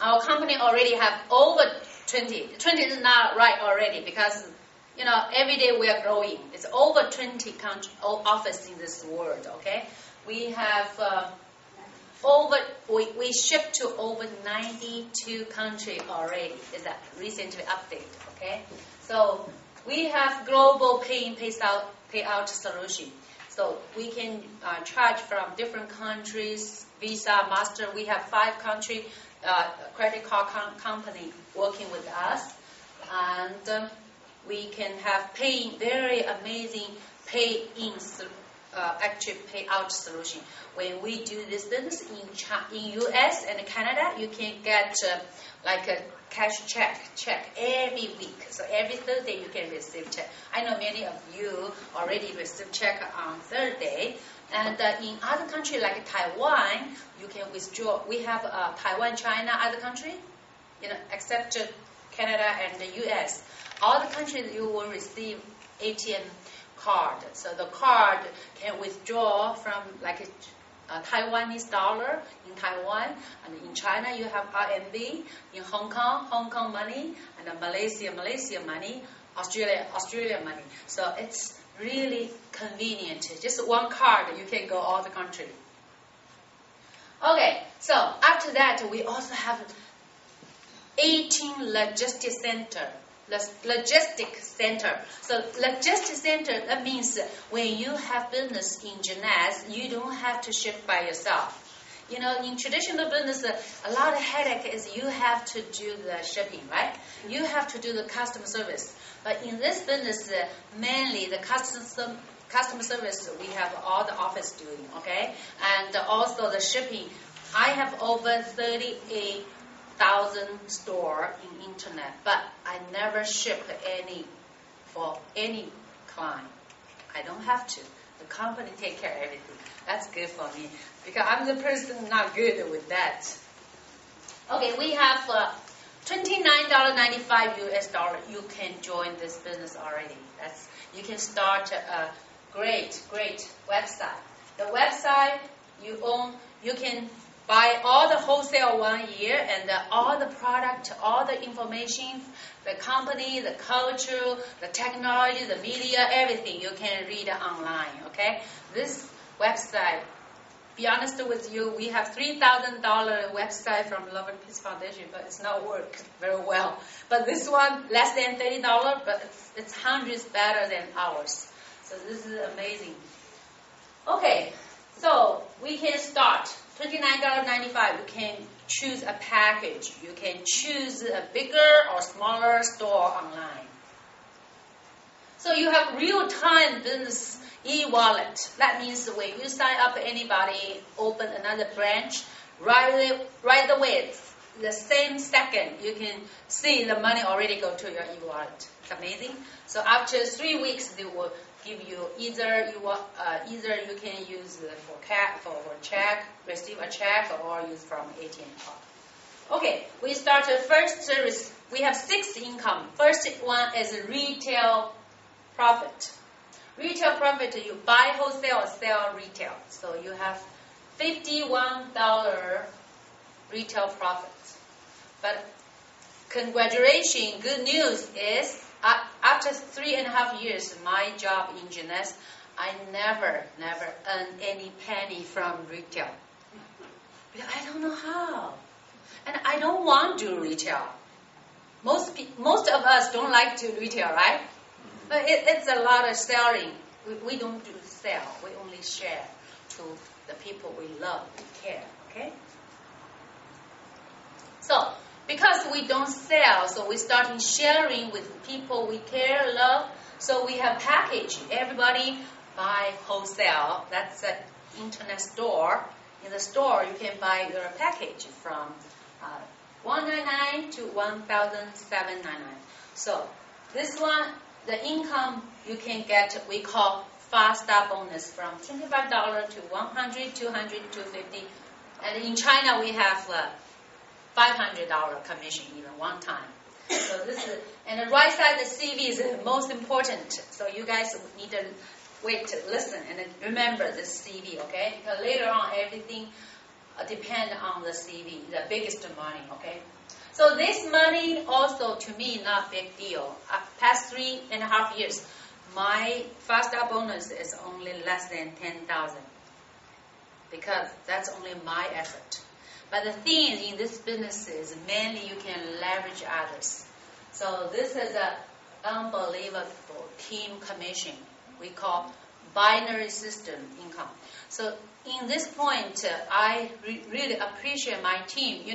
Our company already have over 20. 20 is not right already because every day we are growing. It's over 20 offices in this world. Okay, we have we ship to over 92 countries already. Is that recently updated? Okay, so we have global pay-in payout solution. So we can charge from different countries, Visa, Master. We have 5 country credit card company working with us, and we can have very amazing pay-in actually payout solution. When we do this business in US and Canada, you can get like a cash check every week. So every Thursday you can receive check. I know many of you already receive check on Thursday. And in other countries like Taiwan, you can withdraw. We have Taiwan, China, other country, except Canada and the US. All the countries you will receive ATM card. So the card can withdraw from like a Taiwanese dollar in Taiwan, and in China you have RMB, in Hong Kong money, and Malaysia money, Australia money. So it's really convenient. Just one card, you can go all the country. Okay, so after that we also have 18 logistics center. So logistics center, that means when you have business in Jeunesse, you don't have to ship by yourself. In traditional business, a lot of headache is you have to do the shipping, right? You have to do the customer service. But in this business, mainly the customer service, we have all the office doing, okay? And also the shipping. I have over 38,000 store in internet, but I never ship any for any client. I don't have to. The company take care of everything. That's good for me because I'm the person not good with that. Okay, we have $29.95 US. You can join this business already. You can start a great website. The website you own, you can buy all the wholesale 1 year and all the product, all the information, the company, the culture, the technology, the media, everything you can read online, okay? This website, be honest with you, we have $3,000 website from Love and Peace Foundation, but it's not work very well. But this one, less than $30, but it's hundreds better than ours. So this is amazing. Okay, so we can start. $29.95, you can choose a package. You can choose a bigger or smaller store online. So you have real-time business e-wallet. That means when you sign up anybody, open another branch, right away, the same second, you can see the money already go to your e-wallet. It's amazing. So after 3 weeks, they will give you either you can use for check, receive a check, or use from ATM card. Okay, we started first service. We have 6 income. First one is retail profit. Retail profit, you buy wholesale or sell retail. So you have $51 retail profit. But congratulations, good news is after 3.5 years, my job in Jeunesse, I never earned any penny from retail. I don't know how. And I don't want to do retail. Most of us don't like to retail, right? But it's a lot of selling. We don't do sell. We only share to the people we love, we care, okay? So, because we don't sell, so we start sharing with people we care, love. So we have package. Everybody buy wholesale. That's an internet store. In the store, you can buy your package from $199 to $1,799. So this one, the income you can get, we call fast start bonus from $25 to $100, $200, $250. And in China, we have $500 commission even one time. So this is, and the right side, the CV is the most important. So you guys need to wait to listen and remember this CV, okay? Because later on, everything depends on the CV, the biggest money, okay? So this money also, to me, not big deal. Past 3.5 years, my fast start bonus is only less than $10,000 because that's only my effort. But the thing is, in this business is mainly you can leverage others. So this is an unbelievable team commission. We call binary system income. So in this point, I really appreciate my team.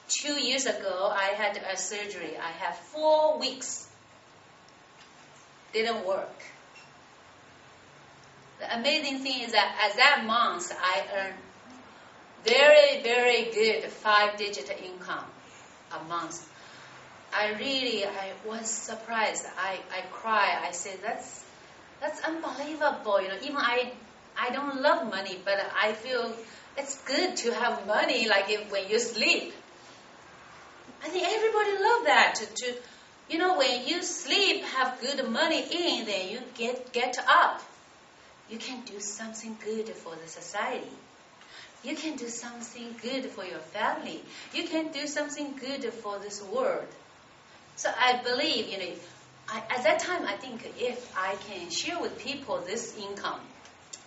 2 years ago, I had a surgery. I had 4 weeks. Didn't work. The amazing thing is that at that month, I earned very, very good 5-digit income a month. I was surprised. I cried. I said, that's unbelievable. Even I don't love money, but I feel it's good to have money like when you sleep. I think everybody love that. When you sleep, have good money in, then you get up. You can do something good for the society. You can do something good for your family. You can do something good for this world. So I believe, at that time, I think if I can share with people this income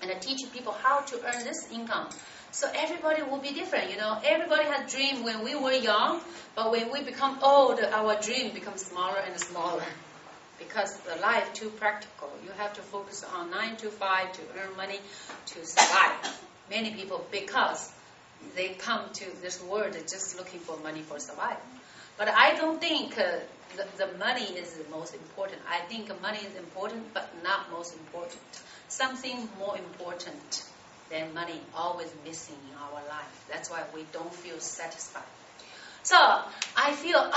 and teach people how to earn this income, so everybody will be different. Everybody had dream when we were young, but when we become old, our dream becomes smaller and smaller because the life too practical. You have to focus on 9 to 5 to earn money to survive. Many people, because they come to this world just looking for money for survival. But I don't think the money is the most important. I think money is important, but not most important. Something more important than money always missing in our life. That's why we don't feel satisfied. So I feel,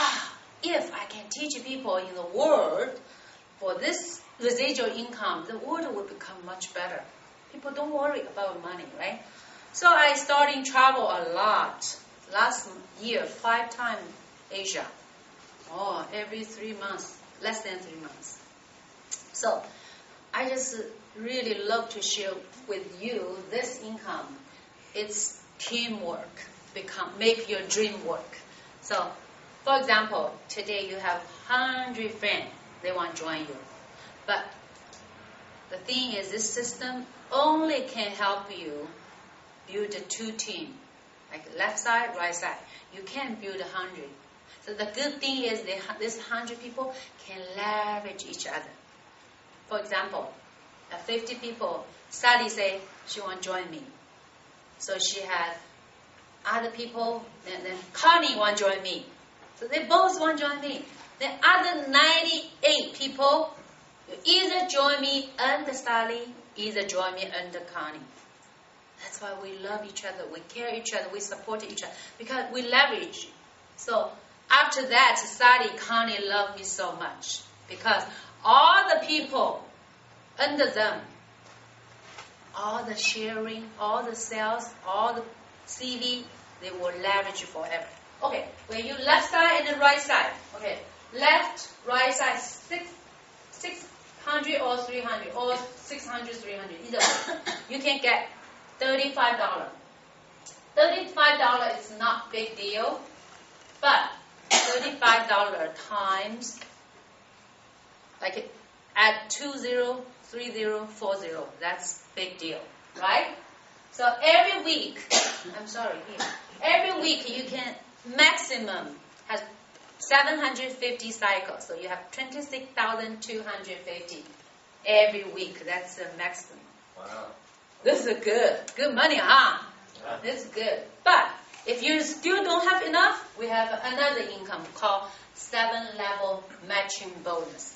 if I can teach people in the world for this residual income, the world will become much better. People don't worry about money, right? So I started travel a lot. Last year, 5 times Asia. Every 3 months, less than 3 months. So I just really love to share with you this income. It's teamwork. Make your dream work. So, for example, today you have 100 friends. They want to join you. But the thing is, this system only can help you build 2 teams, like left side, right side. You can't build 100. So the good thing is this 100 people can leverage each other. For example, 50 people, Sally say she want to join me. So she had other people, and then Connie want to join me. So they both want to join me. The other 98 people, you either join me under Sally, either join me under Connie. That's why we love each other, we care each other, we support each other, because we leverage. So after that, society, economy love me so much, because all the people under them, all the sharing, all the sales, all the CV, they will leverage forever. Okay, when you left side and the right side. Okay, left, right side, 600 or 300 or 600, 300. Either way. You can get $35. $35 is not big deal, but $35 times, like add 20, 30, 40. That's big deal, right? So every week, every week you can maximum has 750 cycles. So you have 26,250 every week. That's the maximum. Wow. This is good money, huh? Yeah. This is good. But if you still don't have enough, we have another income called 7-level matching bonus.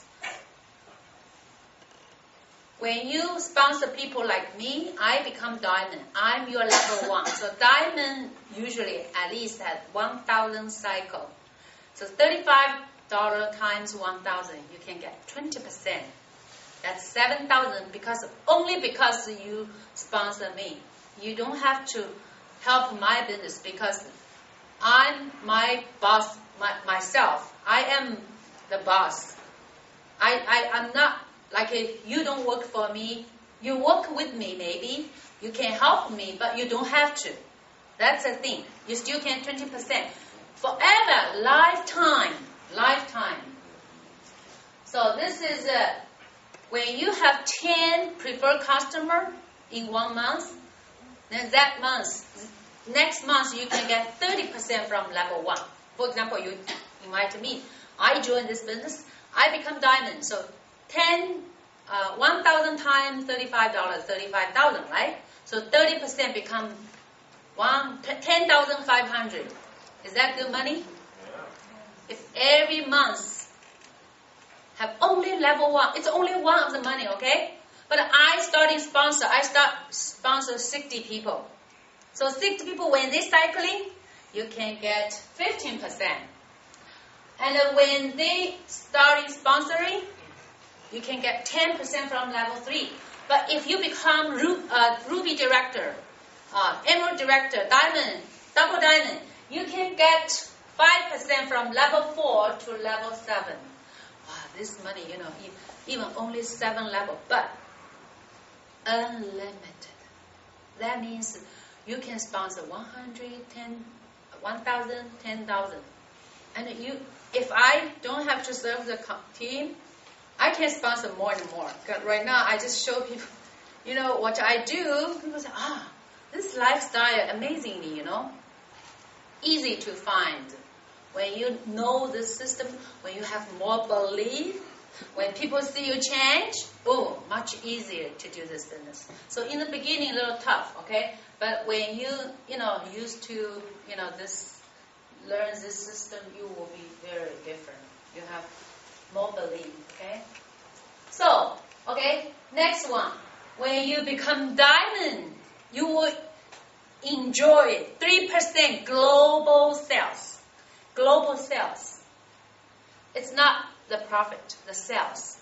When you sponsor people like me, I become diamond. I'm your level 1. So diamond usually at least has 1,000 cycle. So $35 times 1,000, you can get 20%. That's 7,000 only because you sponsor me. You don't have to help my business because I'm my boss myself. I am the boss. I'm not like you don't work for me. You work with me maybe. You can help me, but you don't have to. That's the thing. You still can 20%. Forever, lifetime. So this is when you have 10 preferred customer in 1 month, then that month, next month you can get 30% from level 1. For example, you invite me. I join this business. I become diamond. So 1,000 times $35, 35,000, right? So 30% become 10,500. Is that good money? Yeah. If every month have only level 1, it's only one of the money, okay? But I start 60 people. So 60 people, when they cycling, you can get 15%. And when they start sponsoring, you can get 10% from level 3. But if you become Ruby director, Emerald director, diamond, double diamond, you can get 5% from level 4 to level 7. Wow, this money, even only 7 level, but unlimited. That means you can sponsor 1,000, 10,000. And if I don't have to serve the team, I can sponsor more and more. Because right now, I just show people, what I do. People say, this lifestyle, amazingly, easy to find. When you know the system, when you have more belief, when people see you change, boom, much easier to do this business. So in the beginning, a little tough, okay? But when you, used to, learn this system, you will be very different. You have more belief, okay? So, okay, next one. When you become diamond, you will enjoy 3% global sales. Global sales. It's not the profit, the sales.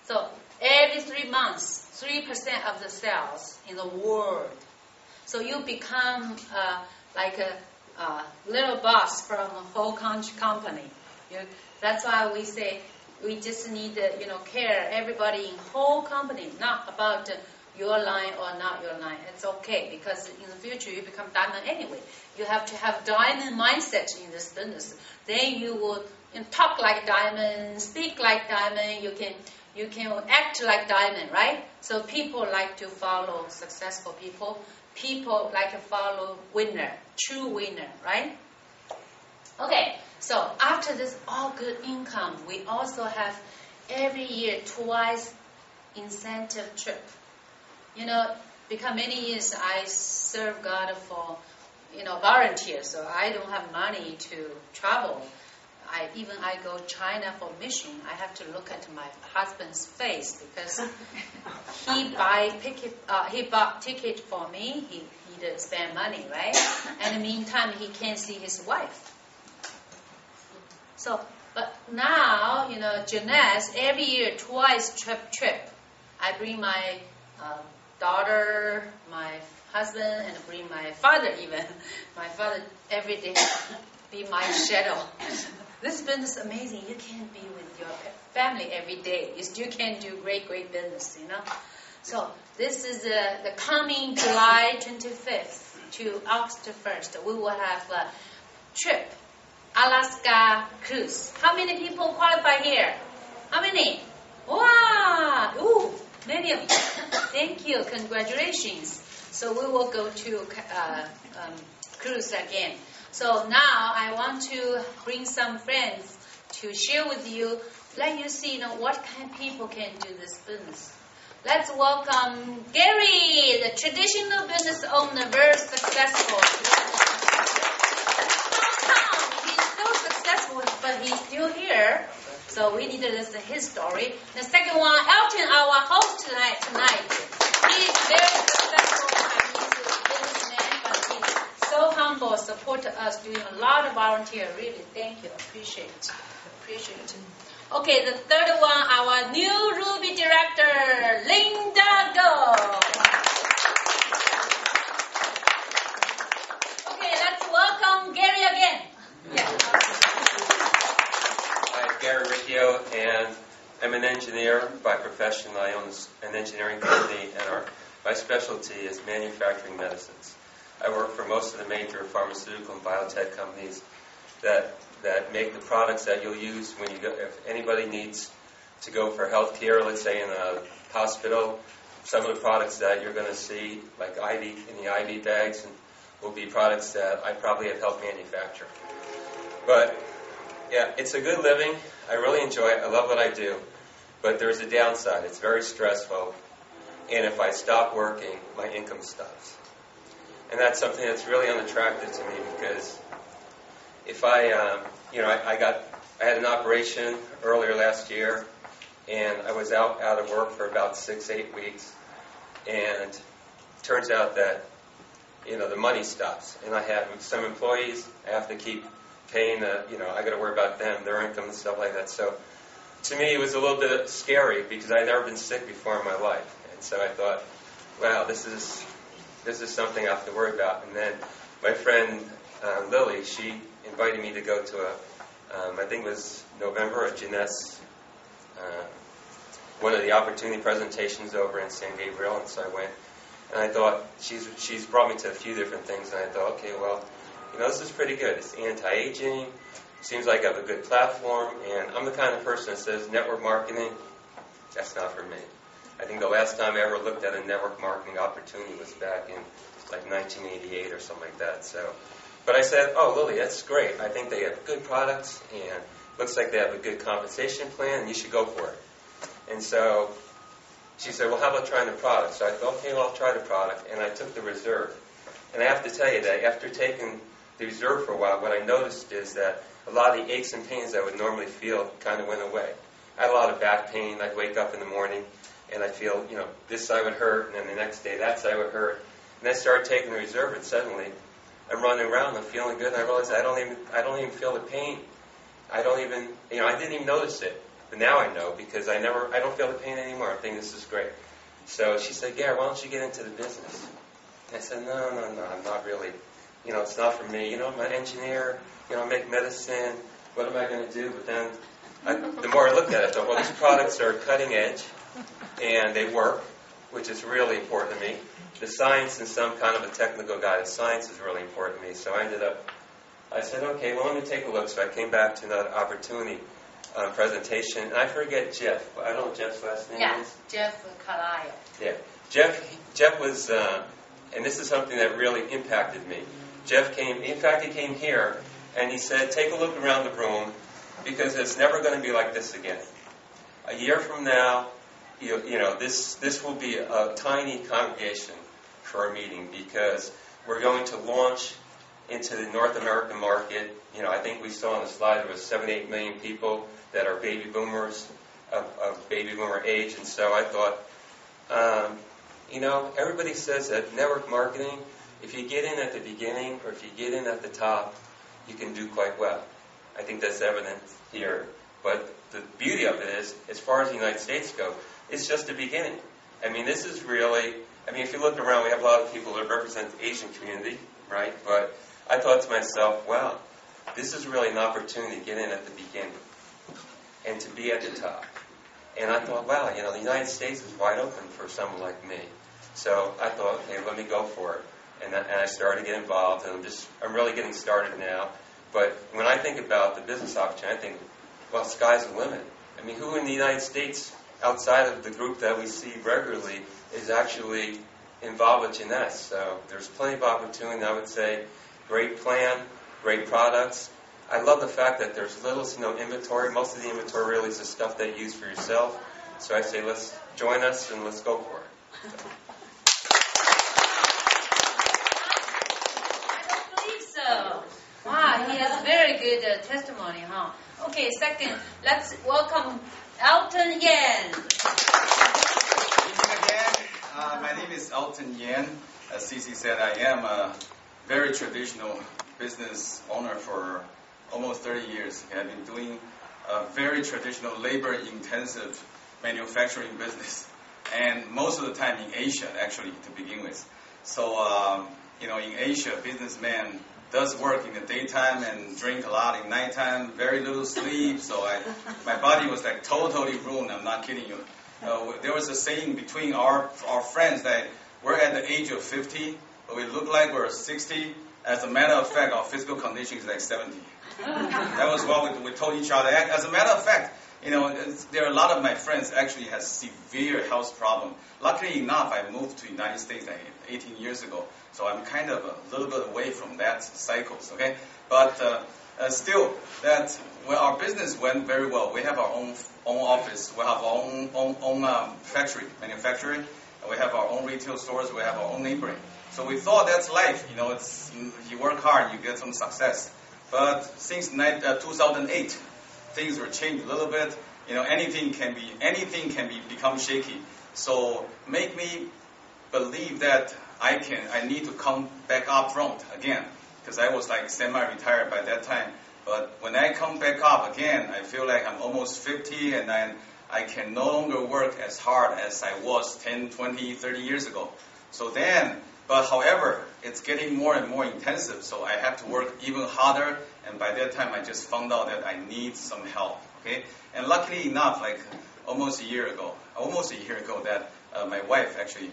So every 3 months, 3% of the sales in the world. So you become like a little boss from a whole company. That's why we say we just need to, care everybody in whole company, not about your line or not your line. It's okay because in the future you become diamond anyway. You have to have diamond mindset in this business. Then you will talk like diamond, speak like diamond. You can act like diamond, right? So people like to follow successful people. People like to follow winner, true winner, right? Okay, so after this all good income, we also have every year twice incentive trip. Because many years I serve God for, volunteer, so I don't have money to travel. I go China for mission, I have to look at my husband's face because he bought ticket for me. He didn't spend money, right? And in the meantime, he can't see his wife. So, but now, Jeunesse, every year, twice trip. I bring my daughter, my husband, and bring my father even. My father every day be my shadow. This business is amazing. You can't be with your family every day. You still can do great business, So this is the coming July 25th to August 1st. We will have a trip, Alaska cruise. How many people qualify here? How many? Wow! Ooh, many of you. Thank you. Congratulations. So we will go to cruise again. So now I want to bring some friends to share with you, let you see what kind of people can do this business. Let's welcome Gary, the traditional business owner, very successful. He's so successful, but he's still here. So we need to listen to his story. The second one, Elton, our host tonight. He's very successful. He's a businessman, but he's so humble, supported us, doing a lot of volunteer. Really, thank you. Appreciate it. Okay, the third one, our new Ruby director, Linda Go. Okay, let's welcome Gary again. Yeah. I'm Gary Riccio, and I'm an engineer by profession. I own an engineering company, and my specialty is manufacturing medicines. I work for most of the major pharmaceutical and biotech companies that make the products that you'll use when you go. If anybody needs to go for health care, let's say in a hospital, some of the products that you're going to see, like in the IV bags, will be products that I probably have helped manufacture. But yeah, it's a good living. I really enjoy it. I love what I do. But there's a downside. It's very stressful. And if I stop working, my income stops. And that's something that's really unattractive to me because if I had an operation earlier last year, and I was out of work for about 6-8 weeks, and it turns out that the money stops, and I have some employees I have to keep paying. I got to worry about them, their income and stuff like that. So to me, it was a little bit scary because I'd never been sick before in my life, and so I thought, wow, this is something I have to worry about. And then my friend Lily, she invited me to go to I think it was November, a Jeunesse, one of the opportunity presentations over in San Gabriel, and so I went. And I thought, she's brought me to a few different things, and I thought, okay, well, this is pretty good. It's anti-aging, seems like I have a good platform, and I'm the kind of person that says network marketing, that's not for me. I think the last time I ever looked at a network marketing opportunity was back in like 1988 or something like that. But I said, oh, Lily, that's great. I think they have good products, and looks like they have a good compensation plan, and you should go for it. And so she said, well, how about trying the product? So I thought, okay, well, I'll try the product, and I took the Reserve. And I have to tell you that after taking the Reserve for a while, what I noticed is that a lot of the aches and pains I would normally feel kind of went away. I had a lot of back pain. I'd wake up in the morning, and I'd feel, this side would hurt, and then the next day that side would hurt. And I started taking the Reserve, and suddenly I'm running around, I'm feeling good, and I realized I don't even feel the pain. I didn't even notice it. But now I know because I don't feel the pain anymore. I think this is great. So she said, Gary, why don't you get into the business? And I said, no, I'm not really. It's not for me. I'm an engineer. I make medicine. What am I going to do? But then the more I looked at it, I thought, well, these products are cutting edge, and they work, which is really important to me. The science and some kind of a technical guided science is really important to me. So I said, okay, well, let me take a look. So I came back to another opportunity presentation, and I forget Jeff. I don't know what Jeff's last name is. Jeff Carlisle. Yeah. Jeff was, and this is something that really impacted me. Jeff came here, and he said, take a look around the room, because it's never going to be like this again. A year from now, this will be a tiny congregation for our meeting, because we're going to launch into the North American market. You know, I think we saw on the slide there was 7-8 million people that are baby boomers, of baby boomer age, and so I thought, you know, everybody says that network marketing, if you get in at the beginning or if you get in at the top, you can do quite well. I think that's evident here. But the beauty of it is, as far as the United States go, it's just the beginning. I mean, this is really, I mean, if you look around, we have a lot of people that represent the Asian community, right? But I thought to myself, wow, this is really an opportunity to get in at the beginning and to be at the top. And I thought, wow, you know, the United States is wide open for someone like me. So I thought, okay, let me go for it. And I started to get involved, and I'm really getting started now. But when I think about the business opportunity, I think, well, sky's the limit. I mean, who in the United States, outside of the group that we see regularly, is actually involved with Jeunesse? So there's plenty of opportunity, I would say. Great plan, great products. I love the fact that there's little to no inventory. Most of the inventory really is the stuff that you use for yourself. So I say, let's join us and let's go for it. Wow, he has very good testimony, huh? Okay, second, let's welcome Elton Yan. Again, my name is Elton Yan. As Cici said, I am a very traditional business owner for almost 30 years. I've been doing a very traditional labor-intensive manufacturing business, and most of the time in Asia, actually, to begin with. So, you know, in Asia, businessmen does work in the daytime and drink a lot in nighttime, very little sleep, so my body was like totally ruined, I'm not kidding you. There was a saying between our friends that we're at the age of 50, but we look like we're 60. As a matter of fact, our physical condition is like 70. That was what we told each other. As a matter of fact, you know, there are a lot of my friends actually has severe health problem. Luckily enough, I moved to the United States 18 years ago, so I'm kind of a little bit away from that cycles, okay? But still, our business went very well. We have our own office, we have our own factory, manufacturing, and we have our own retail stores, we have our own neighboring. So we thought that's life, you know, you work hard, you get some success. But since 2008, things were changed a little bit. You know, anything can become shaky. So make me believe that I need to come back up front again, because I was like semi-retired by that time. But when I come back up again, I feel like I'm almost 50, and then I can no longer work as hard as I was 10, 20, 30 years ago. So then, but however, it's getting more and more intensive, so I have to work even harder, and by that time I just found out that I need some help, okay? And luckily enough, like almost a year ago, that my wife actually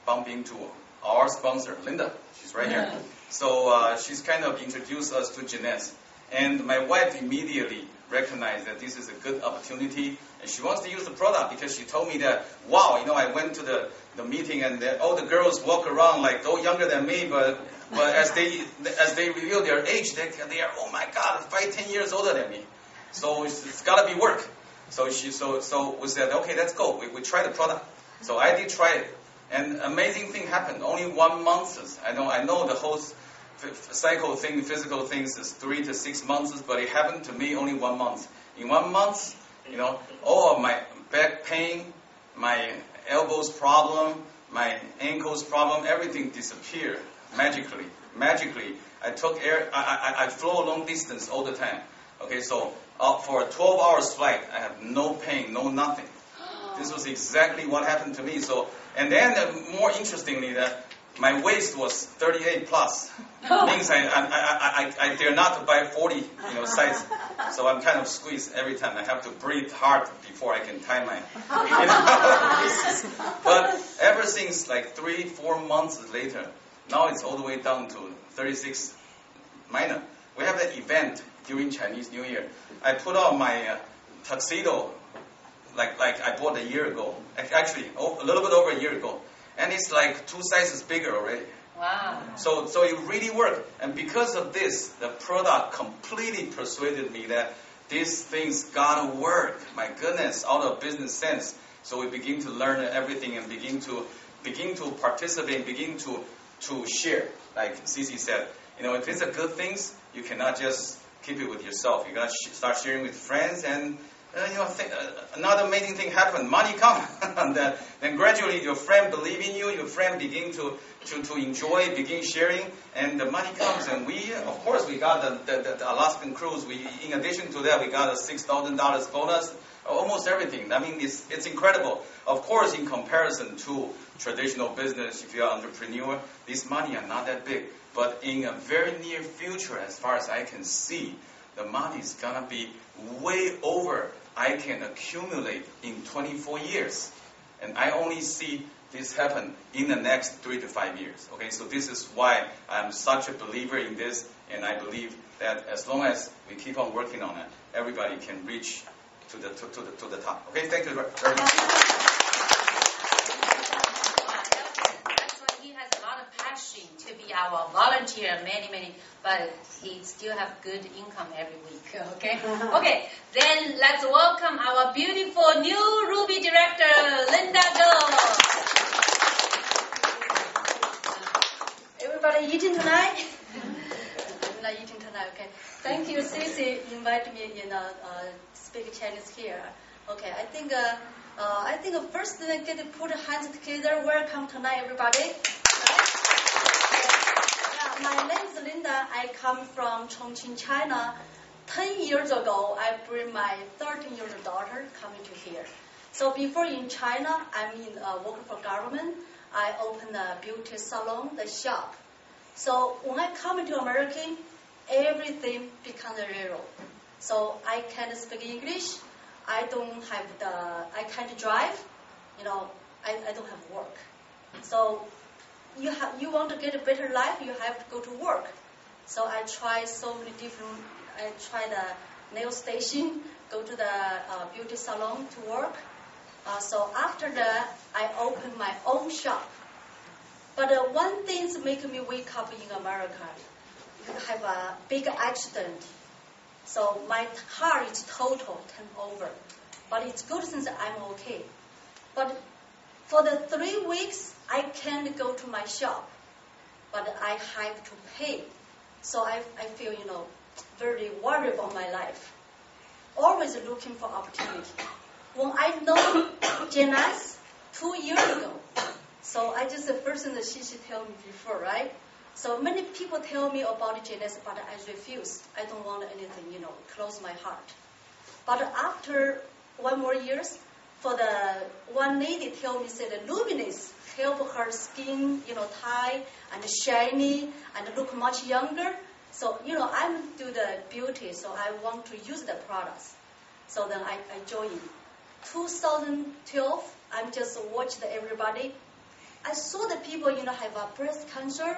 bumped into our sponsor, Linda. She's right here. So she's kind of introduced us to Jeunesse. And my wife immediately recognized that this is a good opportunity, and she wants to use the product because she told me that, wow, you know, I went to the meeting and all the girls walk around like they're younger than me, but as they reveal their age, they are, oh my God, 5-10 years older than me. So it's got to be work. So we said, okay, let's go. We tried the product. So I did try it, and amazing thing happened. Only 1 month. I know the whole physical things is 3 to 6 months, but it happened to me only 1 month. In 1 month, you know, all of my back pain, my elbows problem, my ankles problem, everything disappeared magically. I flew a long distance all the time. Okay, so for a 12-hour flight, I have no pain, no nothing. This was exactly what happened to me. So, and then more interestingly, that my waist was 38 plus. Means I dare not to buy 40, size. So I'm kind of squeezed every time. I have to breathe hard before I can tie my, But ever since like 3-4 months later, now it's all the way down to 36 minor. We have an event during Chinese New Year. I put on my tuxedo like I bought a year ago. Actually, a little bit over a year ago. And it's like 2 sizes bigger already. Wow. So it really worked. And because of this, the product completely persuaded me that these things gotta work. My goodness, out of business sense. So we begin to learn everything and begin to participate, begin to share. Like Cici said, if it's a good things, you cannot just keep it with yourself. You got to start sharing with friends, and another amazing thing happened. Money comes, and then gradually your friend believe in you. Your friend begin to enjoy, begin sharing, and the money comes. And we, of course, we got the Alaskan cruise. In addition to that, we got a $6,000 bonus. Almost everything. I mean, it's incredible. Of course, in comparison to traditional business, if you're an entrepreneur, these money are not that big. But in a very near future, as far as I can see, the money is going to be way over I can accumulate in 24 years. And I only see this happen in the next 3 to 5 years. Okay, so this is why I'm such a believer in this, and I believe that as long as we keep on working on it, everybody can reach to the top. Okay, thank you very much. That's why he has a lot of passion to be our volunteer, many, but he still have good income every week. Okay, okay. Then let's welcome our beautiful new Ruby director, Linda Dole. Everybody eating tonight? I'm not eating tonight. Okay. Thank you, Cici, invited me speak Chinese here. Okay, I think first get to put hands together. Welcome tonight, everybody. My name is Linda. I come from Chongqing, China. 10 years ago, I bring my 13-year-old daughter coming to here. So before in China, I'm working for government. I opened a beauty salon, the shop. So when I come to America, everything becomes zero. So I can't speak English. I can't drive. I don't have work. So you want to get a better life, you have to go to work. So I try so many different. I try the nail station, go to the beauty salon to work. So after that, I opened my own shop. But one thing making me wake up in America, you have a big accident. So my car is total turned over. But it's good since I'm okay. But for the 3 weeks, I can't go to my shop. But I have to pay. So I feel, very worried about my life. Always looking for opportunity. When I know Jeunesse 2 years ago, so I just the person that she told me before, right? So many people tell me about Jeunesse, but I refuse. I don't want anything, close my heart. But after 1 more years, for the one lady tell me, said the luminous help her skin, tight and shiny and look much younger. So, I'm do the beauty, so I want to use the products. So then I joined. 2012, I'm just watched everybody. I saw the people, have a breast cancer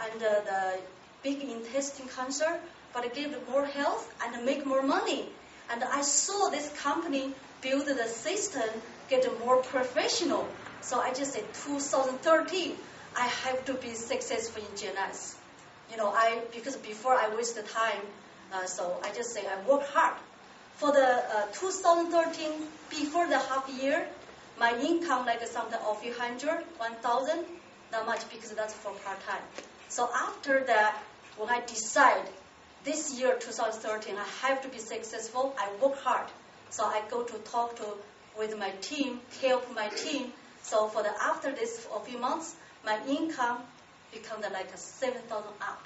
and the big intestine cancer, but it gave more health and make more money. And I saw this company build the system, get more professional. So I just said 2013, I have to be successful in Jeunesse. Because before I waste the time, so I just say I work hard. For the 2013, before the half year, my income like something of 100, 1,000, not much because that's for part-time. So after that, when I decide this year, 2013, I have to be successful, I work hard. So I go to talk with my team, help my team. So after this a few months, my income becomes like 7,000 up.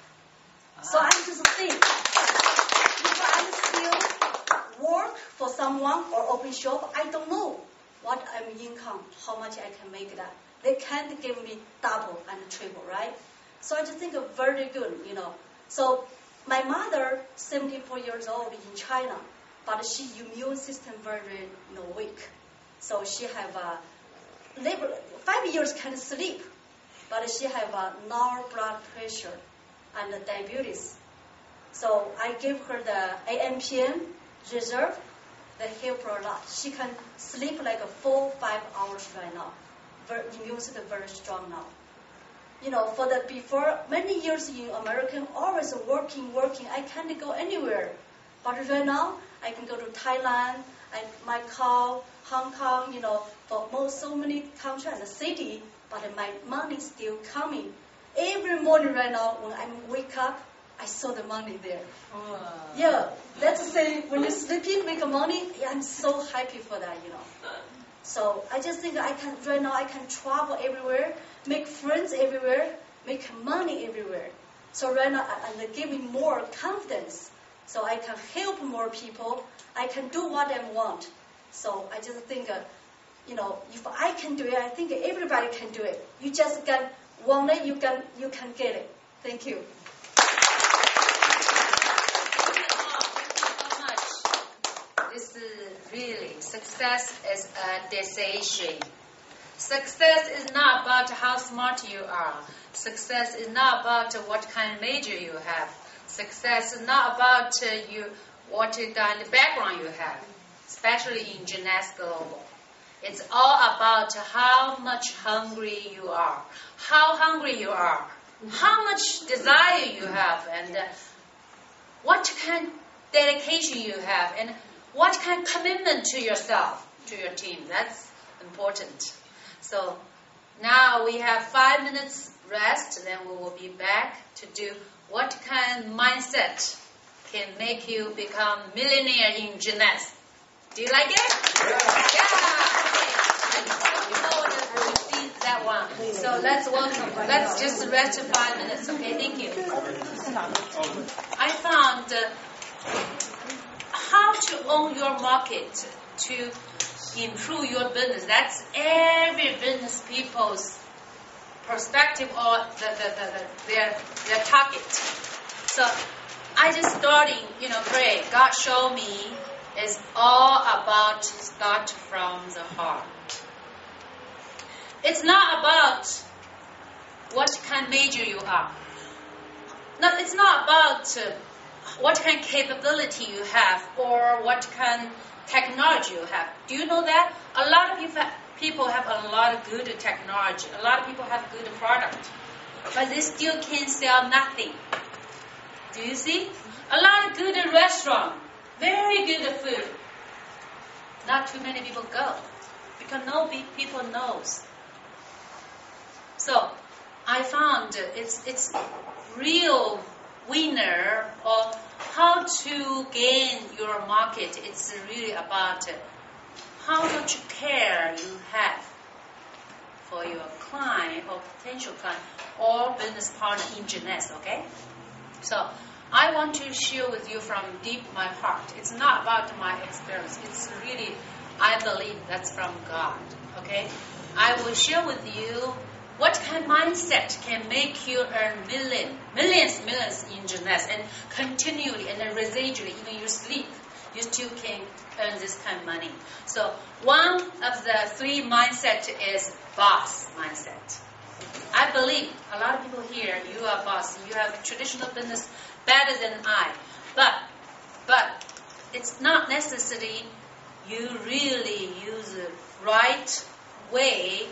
So I just think, if I still work for someone or open shop, I don't know what I'm income, how much I can make that. They can't give me double and triple, right? So I just think very good, So my mother, 74 years old in China, but she immune system very weak. So she have 5 years can't sleep, but she have low blood pressure and diabetes. So I give her the AMPM reserve, that help her a lot. She can sleep like 4-5 hours right now. Immune system very strong now. For the before many years in America, always working. I can't go anywhere. But right now, I can go to Thailand, Macau, Hong Kong, for so many countries and city, but my money still coming. Every morning right now, when I wake up, I saw the money there. Wow. Yeah, that's the same. When you sleeping, make money, yeah, I'm so happy for that, So I just think right now I can travel everywhere, make friends everywhere, make money everywhere. So right now, and give me more confidence. So I can help more people. I can do what I want. So I just think, if I can do it, I think everybody can do it. You just want it, you can get it. Thank you. This is really, success is a decision. Success is not about how smart you are. Success is not about what kind of major you have. Success is not about what kind of background you have, especially in Jeunesse Global. It's all about how much hungry you are, how hungry you are, how much desire you have, and what kind of dedication you have, and what kind of commitment to yourself, to your team. That's important. So now we have 5 minutes rest, then we will be back to do what kind of mindset can make you become millionaire in Jeunesse. Do you like it? Yeah. Okay. That one. So let's just rest 5 minutes. Okay, thank you. I found how to own your market to improve your business. That's every business people's perspective or their target. So I just starting, pray. God show me it's all about start from the heart. It's not about what kind of major you are. No, it's not about what kind of capability you have or what kind of technology you have. Do you know that? A lot of people have a lot of good technology. A lot of people have good product. But they still can sell nothing. Do you see? A lot of good restaurant. Very good food. Not too many people go. Because no people knows. So I found it's real winner of how to gain your market. It's really about how much care you have for your client or potential client or business partner in Jeunesse, okay? So I want to share with you from deep my heart. It's not about my experience. It's really, I believe that's from God, okay? I will share with you what kind of mindset can make you earn millions in Jeunesse and continually and then residually, even you sleep, you still can earn this kind of money. So one of the 3 mindset is boss mindset. I believe a lot of people here, you are boss, you have traditional business better than I, but it's not necessary you really use the right way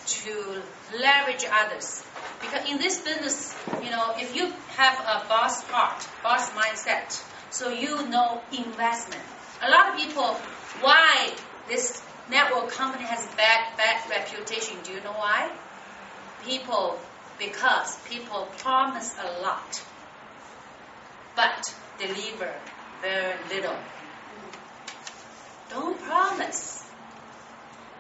to leverage others. Because in this business, if you have a boss heart, boss mindset, so you know investment. A lot of people, why this network company has bad reputation, do you know why? Because people promise a lot, but deliver very little. Don't promise.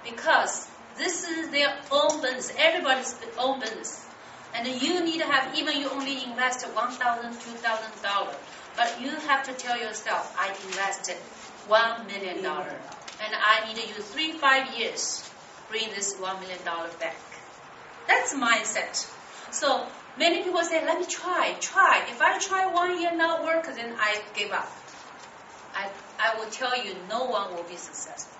Because this is their own business, everybody's own business. And you need to have, even you only invest $1,000, $2,000, but you have to tell yourself, I invested $1 million. And I need to use 3-5 years bring this $1 million back. That's mindset. So many people say, let me try. If I try 1 year not work, then I give up. I will tell you, no one will be successful.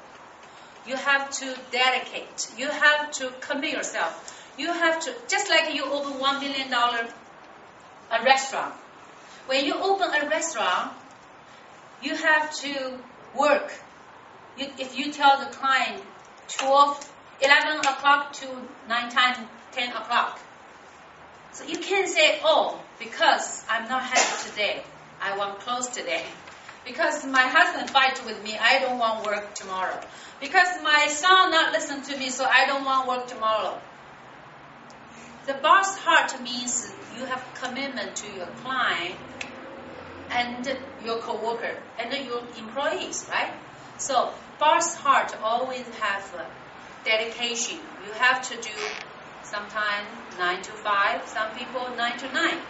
You have to dedicate. You have to commit yourself. You have to, just like you open $1 million a restaurant. When you open a restaurant, you have to work. If you tell the client 11 o'clock to 10 o'clock. So you can't say, because I'm not happy today, I want close today. Because my husband fights with me, I don't want work tomorrow. Because my son not listen to me, so I don't want work tomorrow. The boss heart means you have commitment to your client and your coworker and your employees, right? So boss heart always have dedication. You have to do sometimes 9 to 5, some people 9 to 9.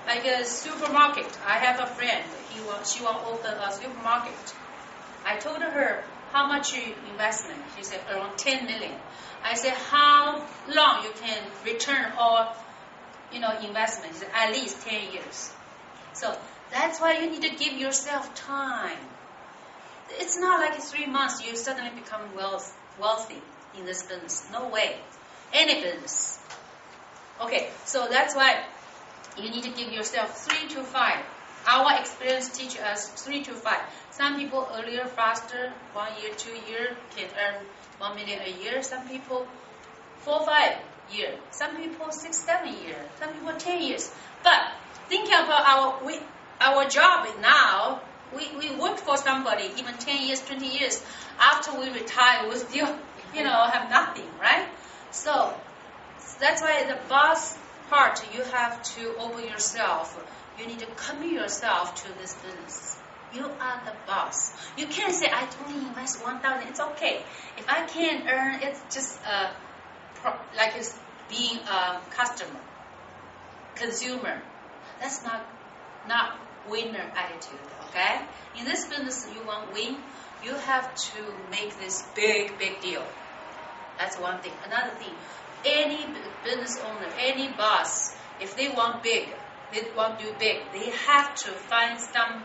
Like a supermarket. I have a friend. She want to open a supermarket. I told her how much investment. She said around 10 million. I said how long you can return all investment. She said at least 10 years. So that's why you need to give yourself time. It's not like in 3 months you suddenly become wealthy in this business. No way. Any business. Okay, so that's why you need to give yourself 3 to 5. Our experience teaches us 3 to 5. Some people earlier, faster, 1 year, 2 years, can earn 1 million a year. Some people 4, 5 years. Some people 6, 7 years. Some people 10 years. But thinking about our job now, we work for somebody even 10 years, 20 years. After we retire, we still, have nothing, right? So that's why the boss part, you have to open yourself. You need to commit yourself to this business. You are the boss. You can't say, I only invest 1,000. It's okay. If I can't earn, it's just like it's being a customer, consumer. That's not winner attitude, okay? In this business, you want to win, you have to make this big deal. That's one thing. Another thing, any business owner, any boss, if they want big, they want to do big, they have to find some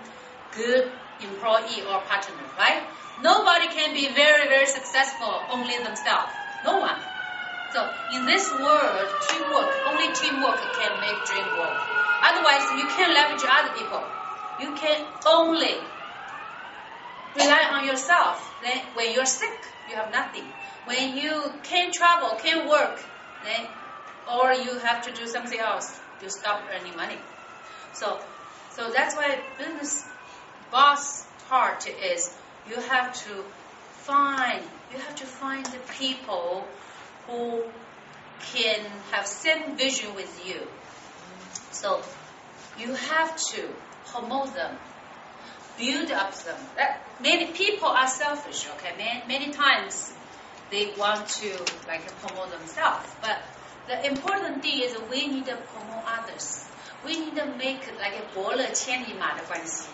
good employee or partner, right? Nobody can be very successful only themselves. No one. So in this world, only teamwork can make dream work. Otherwise, you can't leverage other people. You can only rely on yourself. Then when you're sick, you have nothing. When you can't travel, can't work, then or you have to do something else, you stop earning money. So that's why business boss part is you have to find the people who can have same vision with you. So you have to promote them, build up them. Many people are selfish, okay? Many times they want to promote themselves, but the important thing is we need to promote others. We need to make a 伯乐千里马的关系.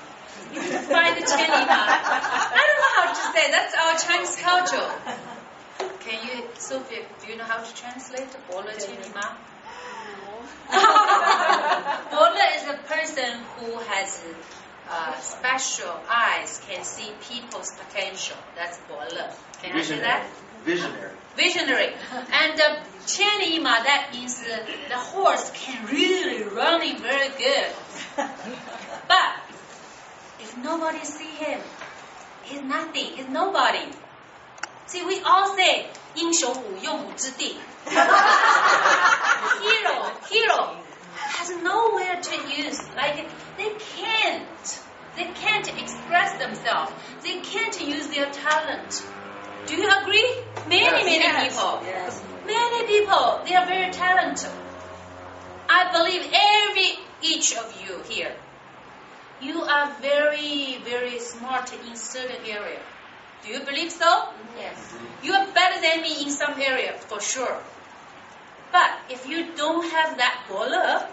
You need to find the 千里马. I don't know how to say. That's our Chinese culture. Can you, Sophia? Do you know how to translate 伯乐千里马? 伯乐 is a person who has special eyes, can see people's potential. That's 伯乐. Can I say that? Visionary. And 千里马, that means the horse can really running very good. But if nobody see him, he's nothing. He's nobody. See, we all say 英雄无用武之地. Hero has nowhere to use. They can't express themselves. They can't use their talent. Do you agree? Many people. Yes. Many people, they are very talented. I believe each of you here, you are very smart in certain area. Do you believe so? Yes. You are better than me in some area, for sure. But if you don't have that 伯乐,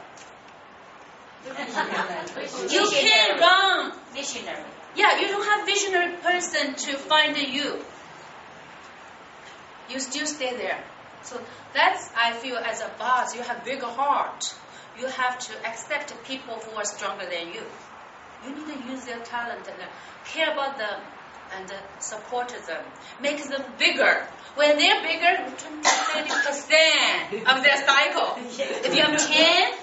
you can't run. Visionary. Yeah, you don't have visionary person to find you. You still stay there. So that's, I feel, as a boss, you have bigger heart. You have to accept people who are stronger than you. You need to use their talent and care about them and support them. Make them bigger. When they're bigger, 20% of their cycle. If you have 10,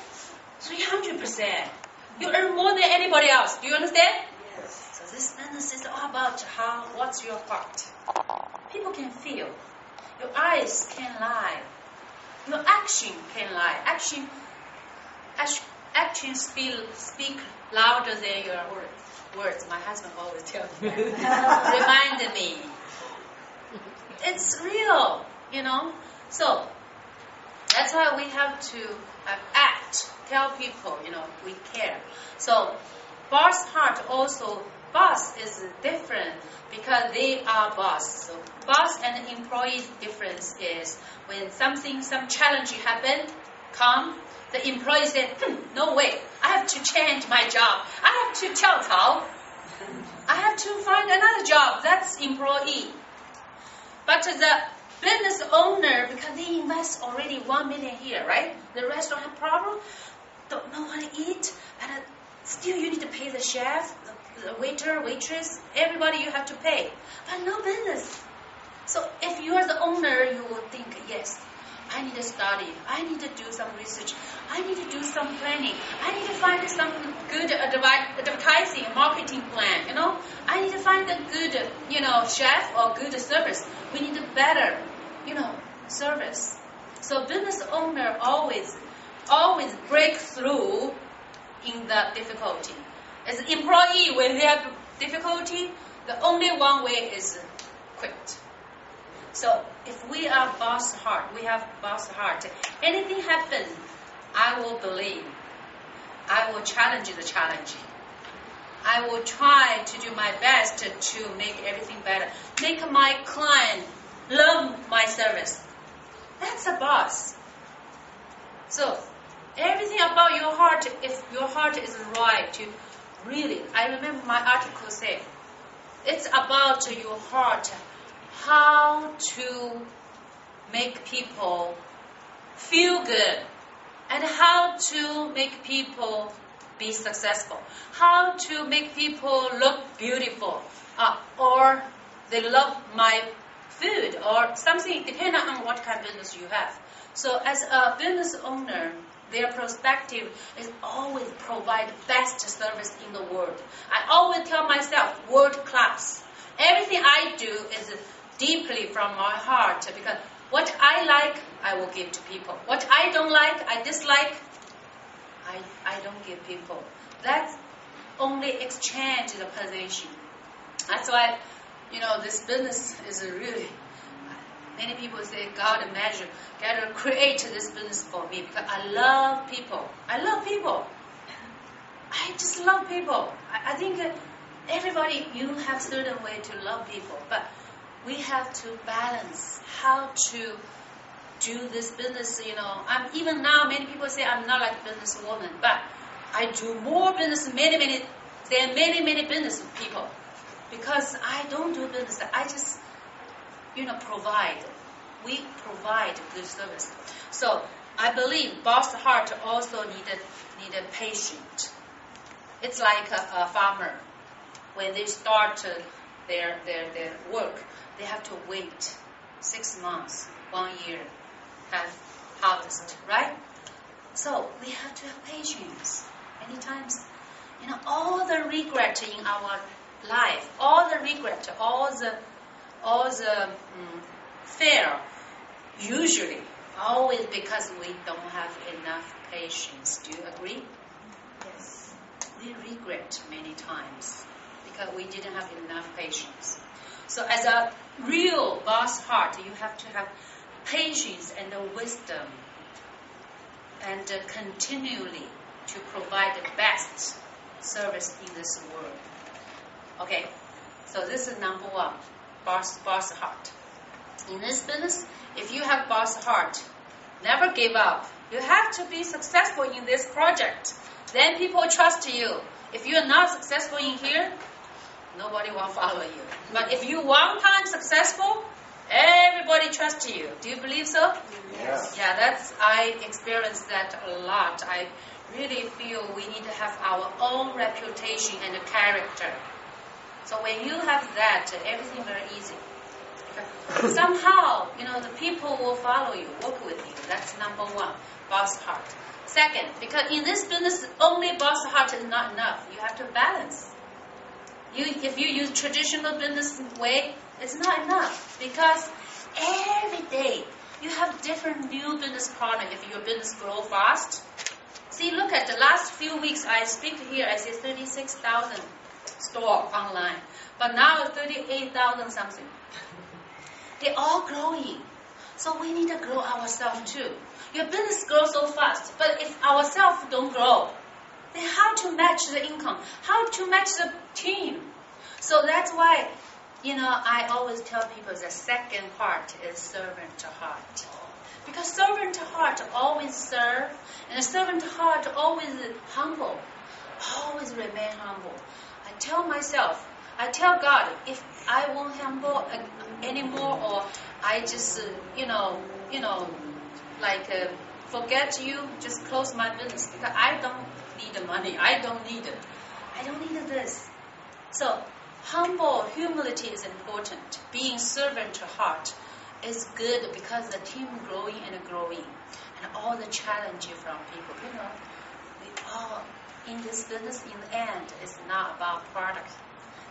300%. You earn more than anybody else. Do you understand? Yes. So this business is all about what's your heart. People can feel. Your eyes can lie. Your action can lie. Actions speak louder than your words. My husband always tells me that. Remind me. It's real, So That's why we have to act, tell people, we care. So boss heart also, boss is different because they are boss. So boss and employee difference is when some challenge happen, the employee said, no way, I have to change my job. I have to tell Cao. I have to find another job. That's employee. But the business owner, because they invest already 1 million here, right? The restaurant have problem, don't know what to eat, and still you need to pay the chef, the waiter, waitress, everybody you have to pay. But no business. So if you are the owner, you will think, yes, I need to study, I need to do some research, I need to do some planning, I need to find some good advertising, marketing plan, I need to find a good, chef or good service. We need a better, service. So business owner always break through in the difficulty. As employee, when they have difficulty, the only one way is quit. So if we are boss heart, we have boss heart. Anything happen, I will believe. I will challenge the challenge. I will try to do my best to make everything better. Make my client love my service. That's a boss. So everything about your heart, if your heart is right, I remember my article said, it's about your heart, how to make people feel good and how to make people be successful, how to make people look beautiful, or they love my food or something, depending on what kind of business you have. So as a business owner, their perspective is always provide best service in the world. I always tell myself, world class. Everything I do is deeply from my heart, because what I like, I will give to people. What I don't like, I dislike, I don't give people. That's only exchange the position. That's why, this business is really, many people say God measure, God create this business for me because I love people. I love people. I just love people. I think everybody, you have certain way to love people, but we have to balance how to do this business. I'm even now, many people say I'm not like a businesswoman, but I do more business than many business people, because I don't do business. I just, provide. We provide good service. So I believe boss heart also need a patient. It's like a farmer. When they start their work, they have to wait 6 months, 1 year, have harvest, right? So we have to have patience. Many times, all the regret in our life, all the regret, all the fear, usually, always because we don't have enough patience. Do you agree? Yes. We regret many times because we didn't have enough patience. So as a real boss heart, you have to have patience and wisdom and continually to provide the best service in this world. Okay, so this is number one, boss heart. In this business, if you have boss heart, never give up. You have to be successful in this project. Then people trust you. If you are not successful in here, nobody will follow you. But if you one time successful, everybody trusts you. Do you believe so? Yes. Yeah, I experienced that a lot. I really feel we need to have our own reputation and character. So when you have that, everything very easy. Somehow, the people will follow you, work with you. That's number one, boss heart. Second, because in this business, only boss heart is not enough. You have to balance. If you use traditional business way, it's not enough, because every day you have different new business partner. If your business grow fast, see, look at the last few weeks. I speak here. I say 36,000 store online, but now 38,000 something. They're all growing, so we need to grow ourselves too. Your business grows so fast, but if ourselves don't grow, then how to match the income? How to match the team? So that's why, I always tell people the second heart is servant heart. Because servant heart always serve, and a servant heart always humble, always remain humble. I tell myself, I tell God, if I won't humble anymore, or I just, forget you, just close my business, because I don't need the money. I don't need it. I don't need this. So, humility is important. Being servant heart is good because the team growing and growing, and all the challenge from people. We all in this business. In the end, it's not about product.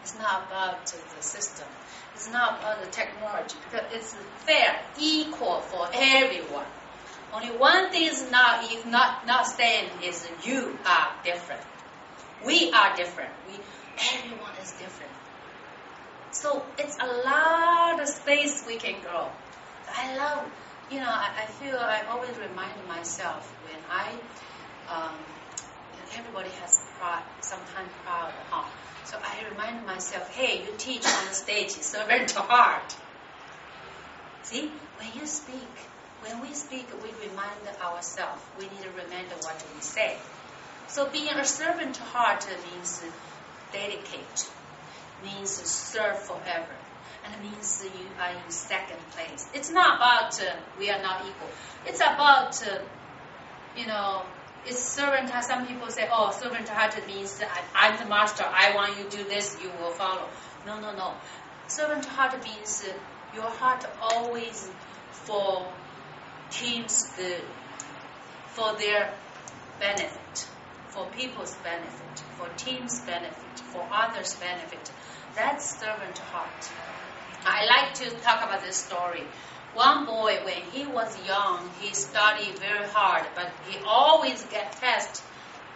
It's not about the system. It's not about the technology, because it's fair, equal for everyone. Only one thing is not same is you are different. We are different. Everyone is different. So it's a lot of space we can grow. I love, I feel I always remind myself when everybody has pride, sometimes proud, So I remind myself, hey, you teach on the stage, servant heart. See, when we speak, we remind ourselves. We need to remember what we say. So being a servant heart means dedicate, means serve forever, and it means you are in second place. It's not about we are not equal. It's about, it's servant heart. Some people say, servant heart means I'm the master. I want you to do this, you will follow. No. Servant heart means your heart always for team's good, for their benefit, for people's benefit, for team's benefit, for others' benefit. That's servant heart. I like to talk about this story. One boy, when he was young, he studied very hard, but he always get passed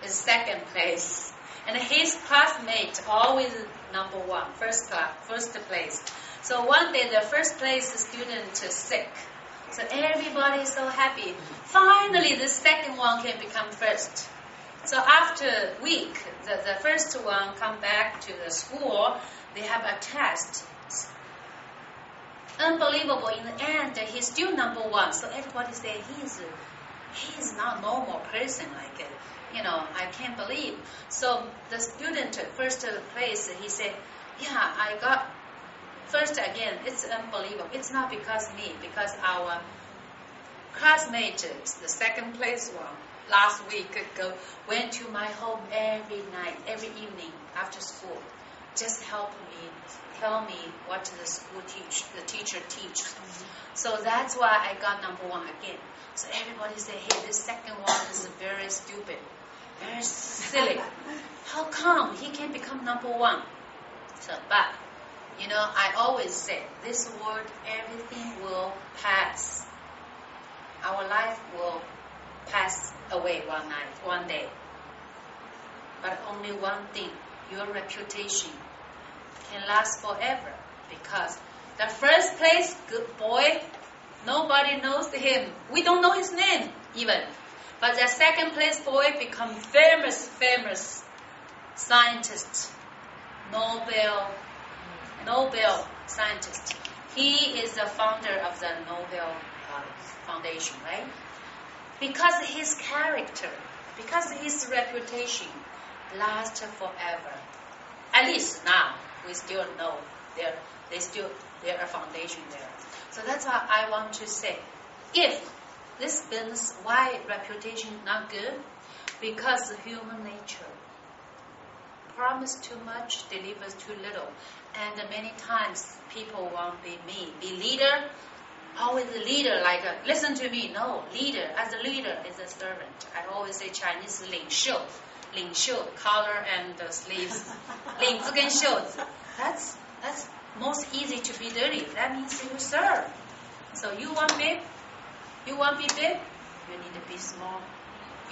in second place. And his classmate always number one, first place. So one day the first place student is sick. So everybody is so happy. Finally, the second one can become first. So after a week, the first one come back to the school. They have a test. Unbelievable. In the end, he's still number one. So everybody say he's not normal person. I can't believe. So the student first place, he said, I got first again. It's unbelievable. It's not because me, because our classmate, the second place one, last week went to my home every night, every evening after school, just help me, tell me what the teacher teaches. So that's why I got number one again. So everybody say, hey, this second one is very stupid, very silly. How come he can become number one? So, but, I always say, this world, everything will pass. Our life will pass away one day. But only one thing, your reputation can last forever, because the first place good boy, nobody knows him. We don't know his name even. But the second place boy become famous scientist, Nobel scientist. He is the founder of the Nobel Foundation, right? Because his character, because his reputation lasts forever. At least now, we still know there are foundation there. So that's why I want to say, if this business, why reputation not good? Because of human nature. Promise too much, delivers too little. And many times people want to be leader, always a leader, listen to me. No, leader, as a leader is a servant. I always say Chinese 领袖, collar and the sleeves. 领子跟袖子. That's most easy to be dirty. That means you serve. So you want big? You want to be big? You need to be small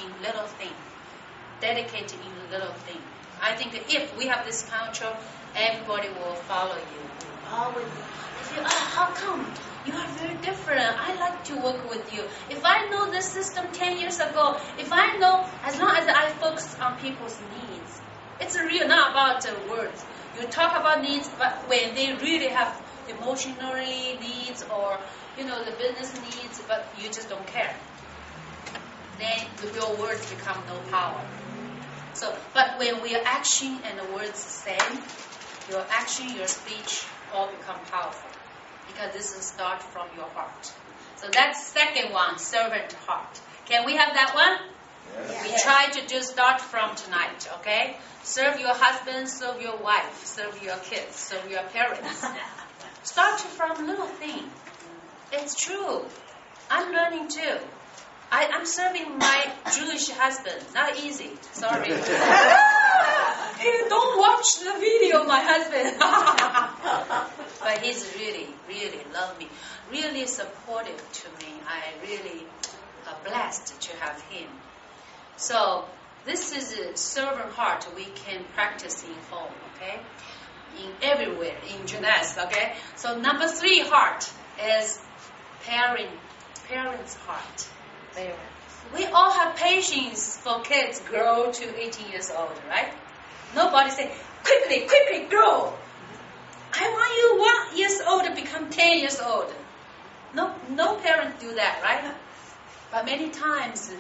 in little thing. Dedicated in little thing. I think if we have this culture, everybody will follow you. Always, how come You are very different. I like to work with you. If I know this system 10 years ago, if I know, as long as I focus on people's needs, it's real, not about words. You talk about needs, but when they really have emotionally needs or, the business needs, but you just don't care, then your words become no power. So, but when we are action and the words the same, your action, your speech, all become powerful. Because this is start from your heart. So that's second one, servant heart. Can we have that one? Yes. We try to do start from tonight, okay? Serve your husband, serve your wife, serve your kids, serve your parents. Start from little thing. It's true. I'm learning too. I'm serving my Jewish husband. Not easy. Sorry. Don't watch the video, my husband. But he's really, really love me. Really supportive to me. I really blessed to have him. So this is a servant heart we can practice in home, okay? In everywhere, in Jeunesse, okay? So number 3 heart is parents' heart. We all have patience for kids grow to 18 years old, right? Nobody say, quickly grow. I want you 1 year old to become 10 years old. No parent do that, right? But many times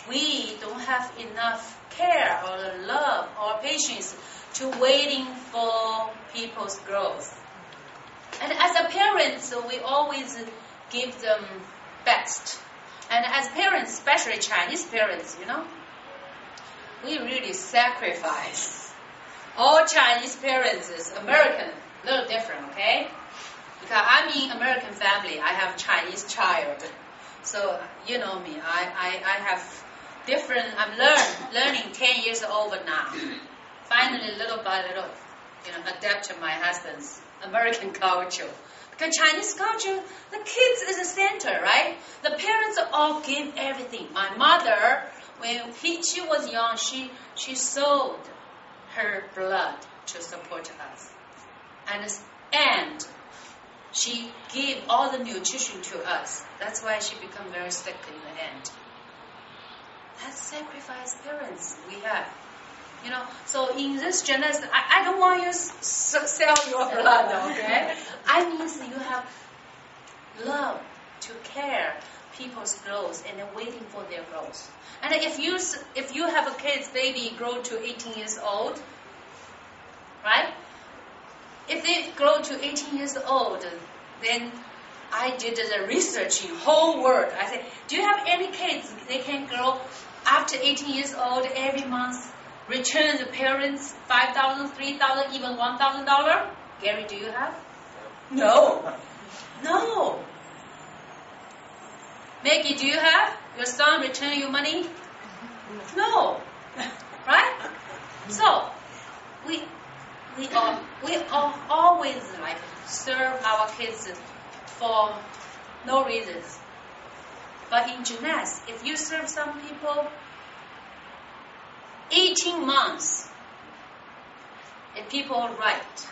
we don't have enough care or love or patience to waiting for people's growth. And as a parent, so we always give them best. And as parents, especially Chinese parents, we really sacrifice. All Chinese parents is American, a little different, okay? Because I'm in American family, I have Chinese child. So, you know me, I have different, I'm learning 10 years old now. Finally, little by little, adapt to my husband's American culture. Because Chinese culture, the kids is the center, right? The parents all give everything. My mother, when she was young, she sold her blood to support us. And she gave all the nutrition to us. That's why she became very sick in the end. That's sacrifice parents we have. So in this Jeunesse, I don't want you to sell your blood, okay? I mean you have love to care people's growth and then waiting for their growth. And if you have a kid's baby grow to 18 years old, right? If they grow to 18 years old, then I did the research in whole world. I said, do you have any kids they can grow after 18 years old every month? Return the parents $5,000, $3,000, even $1,000? Gary, do you have? No. Maggie, do you have? Your son return you money? No. Right? So, we always serve our kids for no reasons. But in Jeunesse, if you serve some people 18 months, if people are right,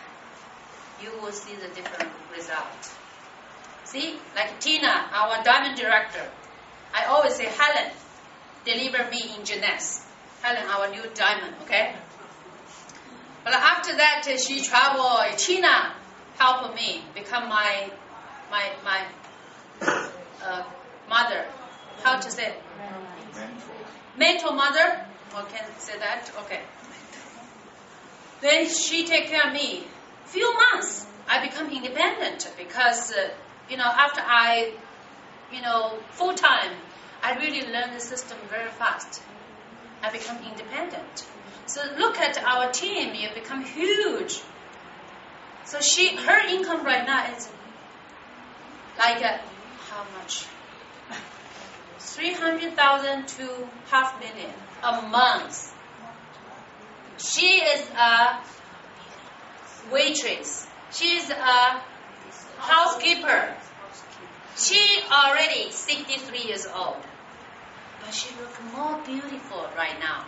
you will see the different result. See, like Tina, our diamond director, I always say, Helen, deliver me in Jeunesse. Helen, our new diamond, okay? But after that, she traveled. Tina helped me become my mother. How to say? Mentor mother. Or can I say that? Okay. Then she take care of me. Few months, I become independent because, after I, full time, I really learned the system very fast. I become independent. So look at our team, it become huge. So her income right now is like how much? 300,000 to $500,000 a month. She is a waitress. She is a housekeeper. She already 63 years old. But she looks more beautiful right now.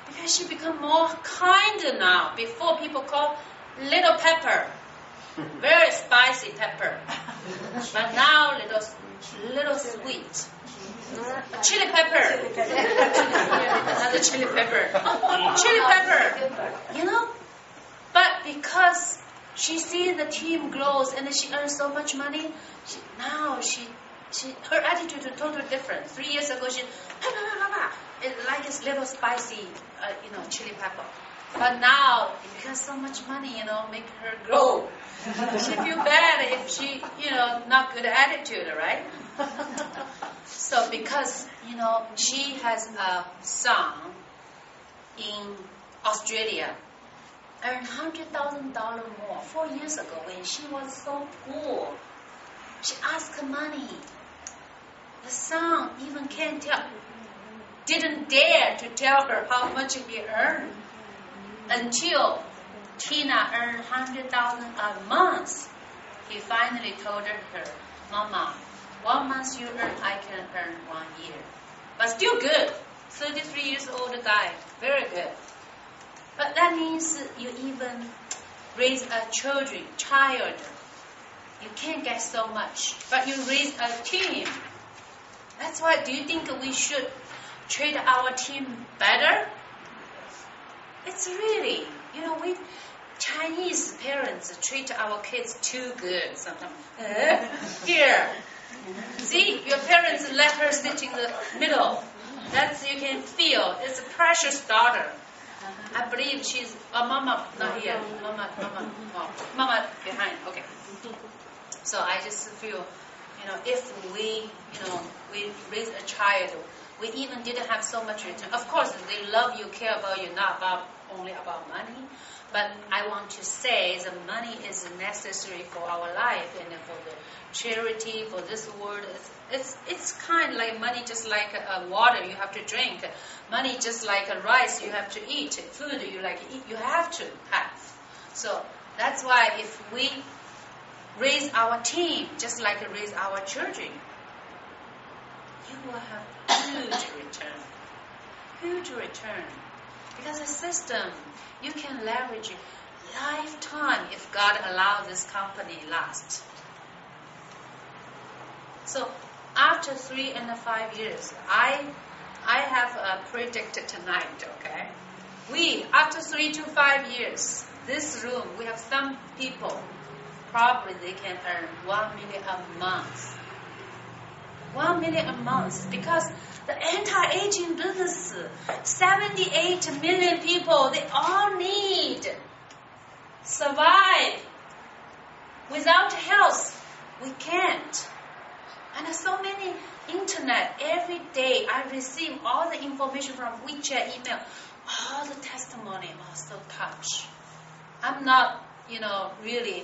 Because she become more kinder now. Before people call little pepper. very spicy pepper. But now little sweet. Chili pepper. Another chili pepper. Chili pepper. You know? But because she sees the team grows and she earns so much money, now her attitude is totally different. 3 years ago, she like this little spicy, chili pepper. But now, because so much money, make her grow. She feel bad if she, not good attitude, right? So because, she has a son in Australia, earned $100,000 more 4 years ago when she was so poor. She asked for money. The son even didn't dare to tell her how much he earned until Tina earned $100,000 a month. He finally told her, Mama, 1 month you earn, I can earn 1 year. But still good. 33 years old guy. Very good. But that means you even raise a child. You can't get so much. But you raise a team. That's why, do you think we should treat our team better? It's really, we Chinese parents treat our kids too good sometimes. Here. See, your parents let her sit in the middle. That's, you can feel, it's a precious daughter. I believe she's, Mama, not here. Mama behind, okay. So I just feel, if we, we raise a child, we even didn't have so much return. Of course, they love you, care about you, not only about money. But I want to say the money is necessary for our life and for the charity, for this world. It's kind of like money, just like water you have to drink. Money just like rice you have to eat. Food you like to eat, you have to have. So that's why if we raise our team just like raise our children, you will have huge return. Huge return. Because the system, you can leverage lifetime if God allows this company last. So after 3 and 5 years, I have predicted tonight, okay? After 3 to 5 years, this room, we have some people, probably they can earn $1 million a month. $1 million a month, because the anti-aging business, 78 million people, they all need survive. Without health, we can't. And there's so many internet, every day I receive all the information from WeChat, email, all the testimony, so touch. I'm not, really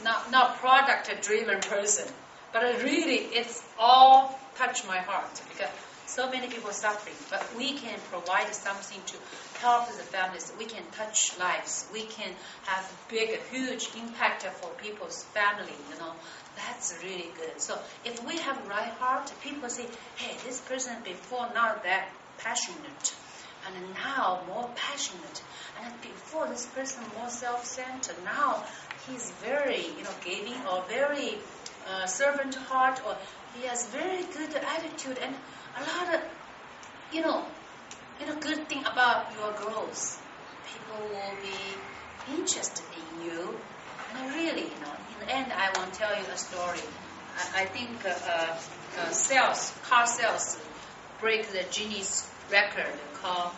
not product-driven person. But it's all touch my heart because so many people are suffering. But we can provide something to help the families. We can touch lives. We can have huge impact for people's family, That's really good. So if we have right heart, people say, hey, this person before not that passionate. And now more passionate. And before this person more self-centered. Now he's very, giving or very servant heart, or he has very good attitude and a lot of, good thing about your growth. People will be interested in you. And really, in the end, I want to tell you a story. I think car sales break the Guinness record called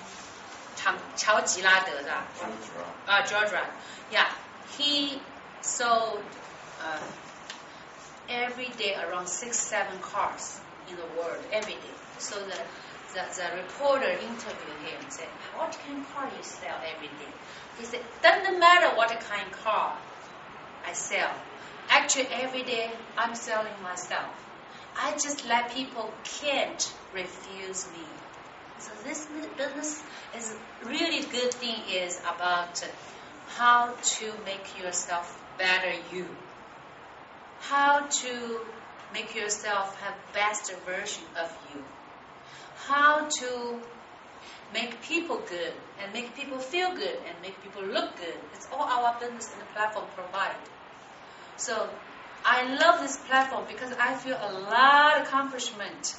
George Ryan. Yeah, he sold every day around 6-7 cars in the world every day. So the reporter interviewed him and said, what kind of car you sell every day? He said, doesn't matter what kind of car I sell. Actually, every day I'm selling myself. I just let people can't refuse me. So this business is really good thing is about how to make yourself better you. How to make yourself have best version of you. How to make people good and make people feel good and make people look good. It's all our business and the platform provide. So I love this platform because I feel a lot of accomplishment.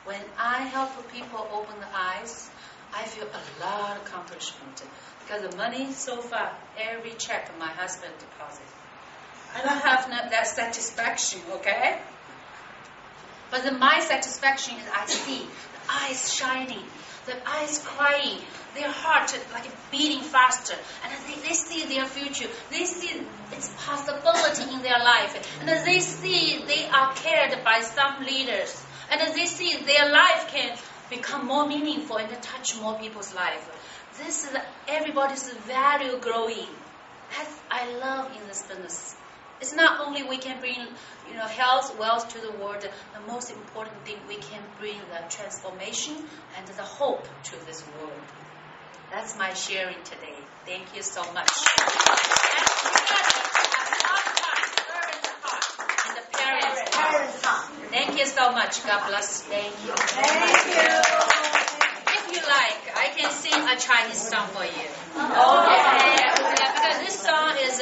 When I help people open the eyes, I feel a lot of accomplishment. Because the money so far, every check my husband deposited. I don't have that satisfaction, okay? But my satisfaction is I see the eyes shining, the eyes crying, their heart like beating faster, and they see their future. They see its possibility in their life, and they see they are cared by some leaders, and they see their life can become more meaningful and touch more people's life. This is everybody's value growing. That I love in this business. It's not only we can bring, health, wealth to the world. The most important thing, we can bring the transformation and the hope to this world. That's my sharing today. Thank you so much. And the parents' heart. Thank you so much. God bless. Thank you. Thank you. If you like, I can sing a Chinese song for you. Okay. Because this song is,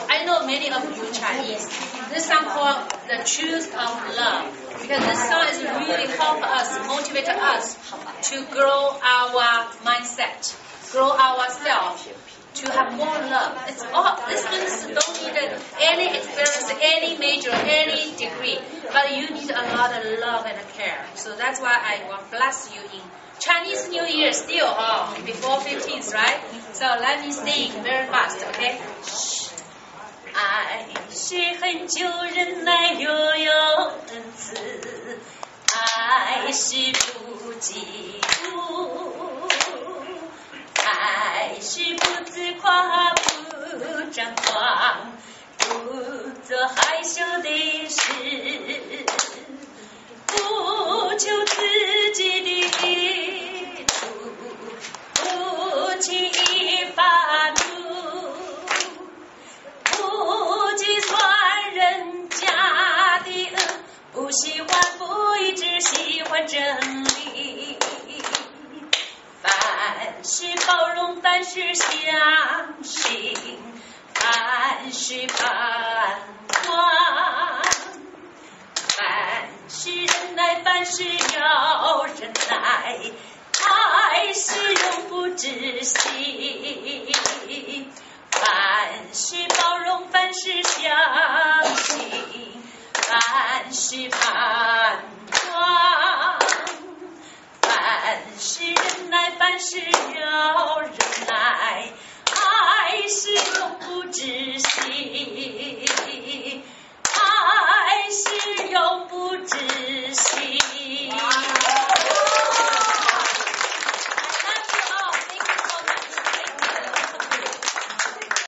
I know many of you Chinese. This song called The Truth of Love. Because this song is really help us, motivate us to grow our mindset, grow ourselves, to have more love. It's all, this business don't need any experience, any major, any degree, but you need a lot of love and care. So that's why I want to bless you in Chinese New Year still, before 15th, right? So let me sing very fast, okay? 爱是很久忍耐又有恩慈，爱是不嫉妒，爱是不自夸不张狂，不做害羞的事，不求自己的益处，不轻易发怒，不计算人家的恶，不喜欢不一致喜欢真理，凡事包容，凡事相信，凡事盼望，凡事忍耐，凡事要忍耐，爱是永不止息，凡事包容，凡事相信，凡事盼望，凡事忍耐，凡事要忍耐，爱是永不止息。